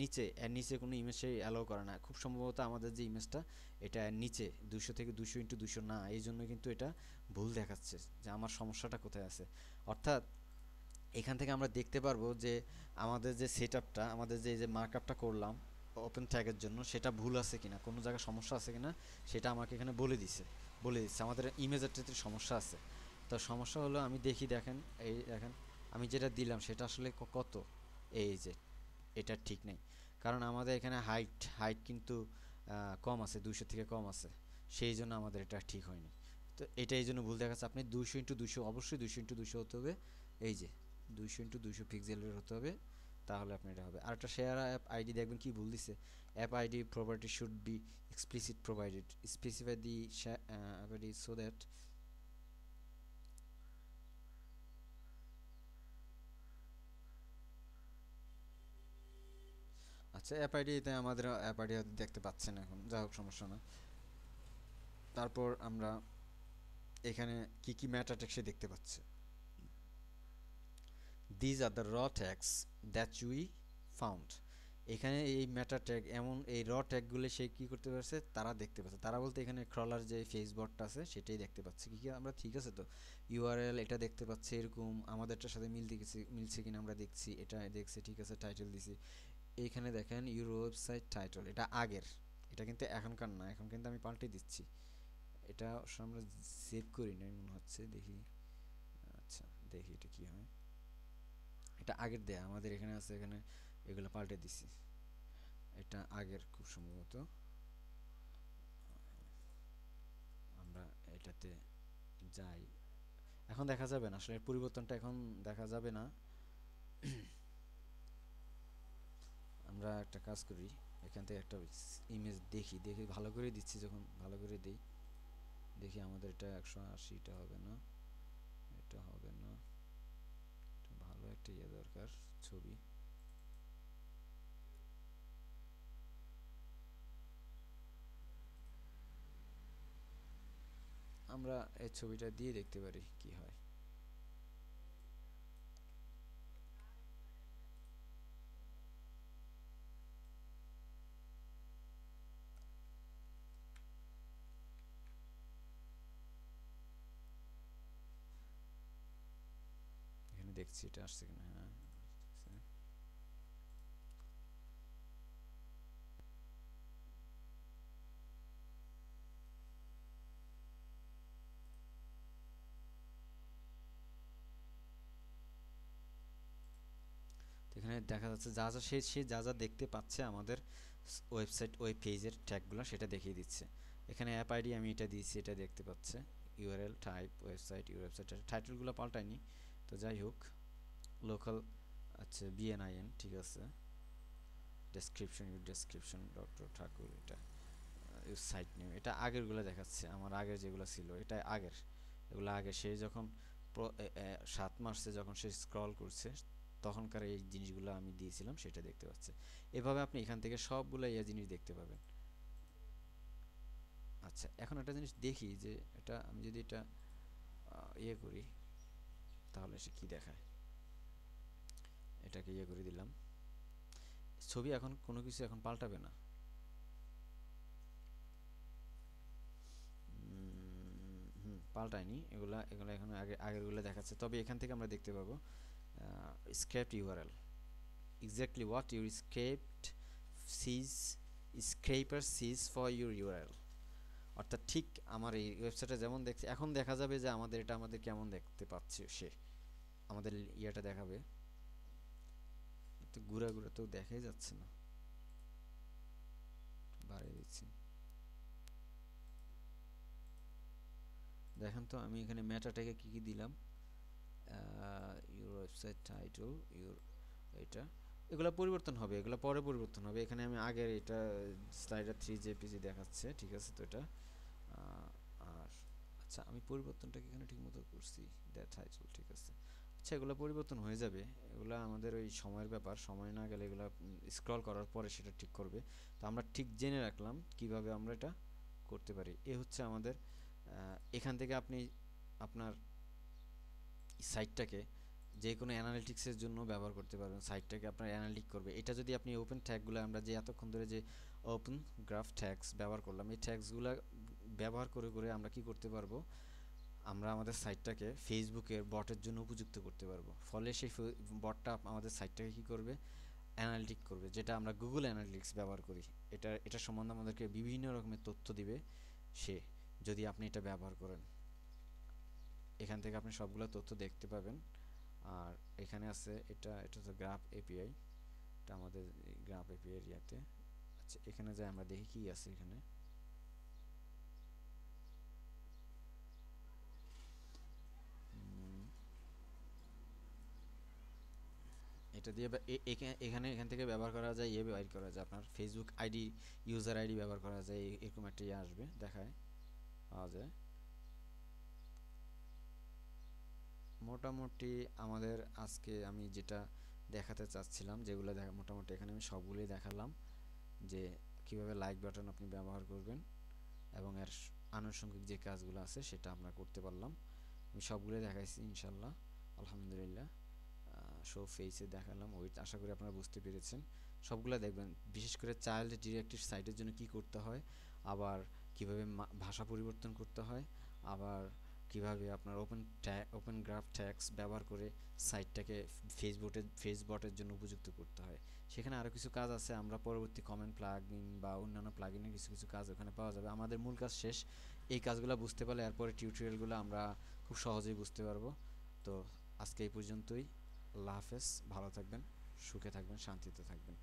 নিচে কোনো ইমেজ সে অ্যালাউ করে না। খুব সম্ভবত আমাদের যে ইমেজটা এটা এর নিচে 200 থেকে 200x200 না, এই জন্য কিন্তু এটা ভুল দেখাচ্ছে যে আমার সমস্যাটা কোথায় আছে। অর্থাৎ এখান থেকে আমরা দেখতে পারবো যে আমাদের যে সেটআপটা, আমাদের যে এই যে মার্কআপটা করলাম ওপেন ট্যাগের জন্য, সেটা ভুল আছে কিনা, কোনো জায়গায় সমস্যা আছে কিনা সেটা আমাকে এখানে বলে দিচ্ছে আমাদের ইমেজের ক্ষেত্রে সমস্যা আছে। তো সমস্যা হলো আমি দেখি, দেখেন এই দেখেন আমি যেটা দিলাম সেটা আসলে কত, এই যে এটা ঠিক নেই, কারণ আমাদের এখানে হাইট কিন্তু কম আছে, 200 থেকে কম আছে, সেই জন্য আমাদের এটা ঠিক হয়নি। তো এটা এই জন্য ভুল দেখাচ্ছে। আপনি 200x200 অবশ্যই 200x200 হতে হবে, এই যে 200x200 পিক্সেলের হতে হবে, তাহলে আপনি এটা হবে। আর একটা শেয়ার অ্যাপ আইডি দেখবেন কি ভুল দিছে, app ID property should be explicit provided, specify the app ID so that আচ্ছা অ্যাপ আইডিতে আমাদের অ্যাপ আইডি দেখতে পাচ্ছেন এখন, যা হোক সমস্যা না। তারপর আমরা এখানে কি কি ম্যাটা ট্যাগ দেখতে পাচ্ছি, these are the raw tags that we found। এখানে এই মেটা ট্যাগ এমন এই র ট্যাগগুলো সে কি করতে পারছে, তারা দেখতে পাচ্ছে। তারা বলতে এখানে ক্রলার যে ফেসবটটা আছে সেটাই দেখতে পাচ্ছে। কি কি আমরা ঠিক আছে তো ইউআরএল এটা দেখতে পাচ্ছে, এরকম আমাদেরটার সাথে মিলছে কিনা আমরা দেখছি, এটা দেখছি ঠিক আছে, টাইটেল দিছি। এইখানে দেখেন ইউর ওয়েবসাইট টাইটেল, এটা আগের, এটা কিন্তু এখনকার না, এখন কিন্তু আমি পাল্টে দিচ্ছি। এটা আমরা সেভ করি নাই মনে হচ্ছে, দেখি। আচ্ছা দেখি এটা কি হয়, এটা আগের দেয়া আমাদের এখানে আছে, এখানে এগুলো পাল্টে দিছি, এটা আগের খুব সম্ভবত। আমরা এটাতে যাই, এখন দেখা যাবে না আসলে পরিবর্তনটা, এখন দেখা যাবে না। আমরা একটা কাজ করি, এখান থেকে একটা ইমেজ দেখি ভালো করে দিচ্ছি, যখন ভালো করে দিই দেখি আমাদের এটা 180টা হবে না, এটা হবে না, ভালো একটা ইয়ে দরকার ছবি। আমরা এই ছবিটা দিয়ে দেখতে পারি কি হয়। এখানে দেখছি এটা আসছে কিনা, হ্যাঁ এখানে দেখা যাচ্ছে যা যা সে যা যা দেখতে পাচ্ছে আমাদের ওয়েবসাইট ওই পেজের ট্যাগগুলো সেটা দেখিয়ে দিচ্ছে। এখানে অ্যাপ আইডি আমি এটা দিয়েছি, এটা দেখতে পাচ্ছে, ইউআরএল টাইপ ওয়েবসাইট, ওয়েবসাইটের টাইটেলগুলো পাল্টায়নি, তো যাই হোক লোকাল, আচ্ছা বিএনআইএন ঠিক আছে, ডেসক্রিপশন ডক্টর ঠাকুর, এটা সাইট নেম, এটা আগেরগুলো দেখাচ্ছে, আমার আগের যেগুলো ছিল এটা আগের, এগুলো আগে সে যখন 7 মার্চে যখন সে স্ক্রল করছে তখনকার এই জিনিসগুলো আমি দিয়েছিলাম সেটা দেখতে পাচ্ছে। এভাবে আপনি এখান থেকে সবগুলো ইয়ে জিনিস দেখতে পাবেন। আচ্ছা এখন একটা জিনিস দেখি যে এটা আমি যদি এটা ইয়ে করি তাহলে সে কি দেখায়, এটাকে ইয়ে করে দিলাম, ছবি এখন কোনো কিছু এখন পাল্টাবে না। পাল্টায়নি, এগুলা এগুলো এখন আগেরগুলো দেখাচ্ছে, তবে এখান থেকে আমরা দেখতে পাবো script URL, exactly what your scraper sees for your URL। অর্থাৎ ঠিক আমার এই ওয়েবসাইটে যেমন দেখছে এখন দেখা যাবে যে আমাদের এটা আমাদের কেমন দেখতে পাচ্ছে, সে আমাদের ইয়েটা দেখাবে, তো ঘুরা ঘুরা তো দেখাই যাচ্ছে না, বাড়িয়ে দিচ্ছি। দেখেন তো আমি এখানে মেটাটাকে কি কি দিলাম, ইউর ওয়েবসাইট টাইটেল, ইউর এটা, এগুলো পরিবর্তন হবে, এগুলো পরে পরিবর্তন হবে। এখানে আমি আগের এটা স্লাইডার 3 জেপিজি দেখাচ্ছে ঠিক আছে, তো এটা আর আচ্ছা আমি পরিবর্তনটা এখানে ঠিকমতো করছি, দ্যাট টাইটেল ঠিক আছে। আচ্ছা এগুলো পরিবর্তন হয়ে যাবে, এগুলো আমাদের ওই সময়ের ব্যাপার, সময় না গেলে এগুলো স্ক্রল করার পরে সেটা ঠিক করবে। তো আমরা ঠিক জেনে রাখলাম কিভাবে আমরা এটা করতে পারি। এ হচ্ছে আমাদের এখান থেকে আপনি আপনার সাইটটাকে যে কোনো অ্যানালিটিক্সের জন্য ব্যবহার করতে পারবেন। সাইটটাকে আপনার অ্যানালিটিক করবে। এটা যদি আপনি ওপেন ট্যাগগুলো আমরা যে এতক্ষণ ধরে যে ওপেন গ্রাফ ট্যাগস ব্যবহার করলাম, এই ট্যাগসগুলো ব্যবহার করে করে আমরা কি করতে পারবো, আমরা আমাদের সাইটটাকে ফেসবুকের বটের জন্য উপযুক্ত করতে পারবো। ফলে সেই বটটা আমাদের সাইটটাকে কি করবে, অ্যানালিটিক করবে, যেটা আমরা গুগল অ্যানালিটিক্স ব্যবহার করি। এটা সম্বন্ধে আমাদেরকে বিভিন্ন রকমের তথ্য দিবে সে, যদি আপনি এটা ব্যবহার করেন। এখান থেকে আপনি সবগুলো তথ্য দেখতে পাবেন। আর এখানে আছে এটা তো গ্রাফ এপিআই, এটা আমাদের গ্রাফ এপিআই ইয়াতে। আচ্ছা, এখানে যাই আমরা দেখি কি আছে এখানে। উম, এটা দিয়ে এখান থেকে ব্যবহার করা যায়, ব্যবহার করা যায় আপনার ফেসবুক আইডি, ইউজার আইডি ব্যবহার করা যায়। এরকম একটা আসবে, দেখায়, পাওয়া যায়। মোটামুটি আমাদের আজকে আমি যেটা দেখাতে চাচ্ছিলাম, যেগুলো দেখা মোটামুটি এখানে আমি সবগুলোই দেখালাম, যে কিভাবে লাইক বাটন আপনি ব্যবহার করবেন এবং এর আনুষঙ্গিক যে কাজগুলো আছে সেটা আমরা করতে পারলাম। আমি সবগুলোই দেখাইছি ইনশাল্লাহ, আলহামদুলিল্লাহ। শো ফেসে দেখালাম, ওই আশা করি আপনারা বুঝতে পেরেছেন। সবগুলো দেখবেন, বিশেষ করে চাইল্ড ডিরেক্টেড সাইটের জন্য কি করতে হয়, আবার কিভাবে ভাষা পরিবর্তন করতে হয়, আবার কিভাবে আপনার ওপেন গ্রাফ ট্যাগস ব্যবহার করে সাইটটাকে ফেসবটের জন্য উপযুক্ত করতে হয়। সেখানে আরও কিছু কাজ আছে, আমরা পরবর্তী কমেন্ট প্লাগইন বা অন্যান্য প্লাগইনের কিছু কিছু কাজ ওখানে পাওয়া যাবে। আমাদের মূল কাজ শেষ, এই কাজগুলো বুঝতে পারলে এরপরে টিউটোরিয়ালগুলো আমরা খুব সহজেই বুঝতে পারবো। তো আজকে এই পর্যন্তই। আল্লাহ হাফেজ, ভালো থাকবেন, সুখে থাকবেন, শান্তিতে থাকবেন।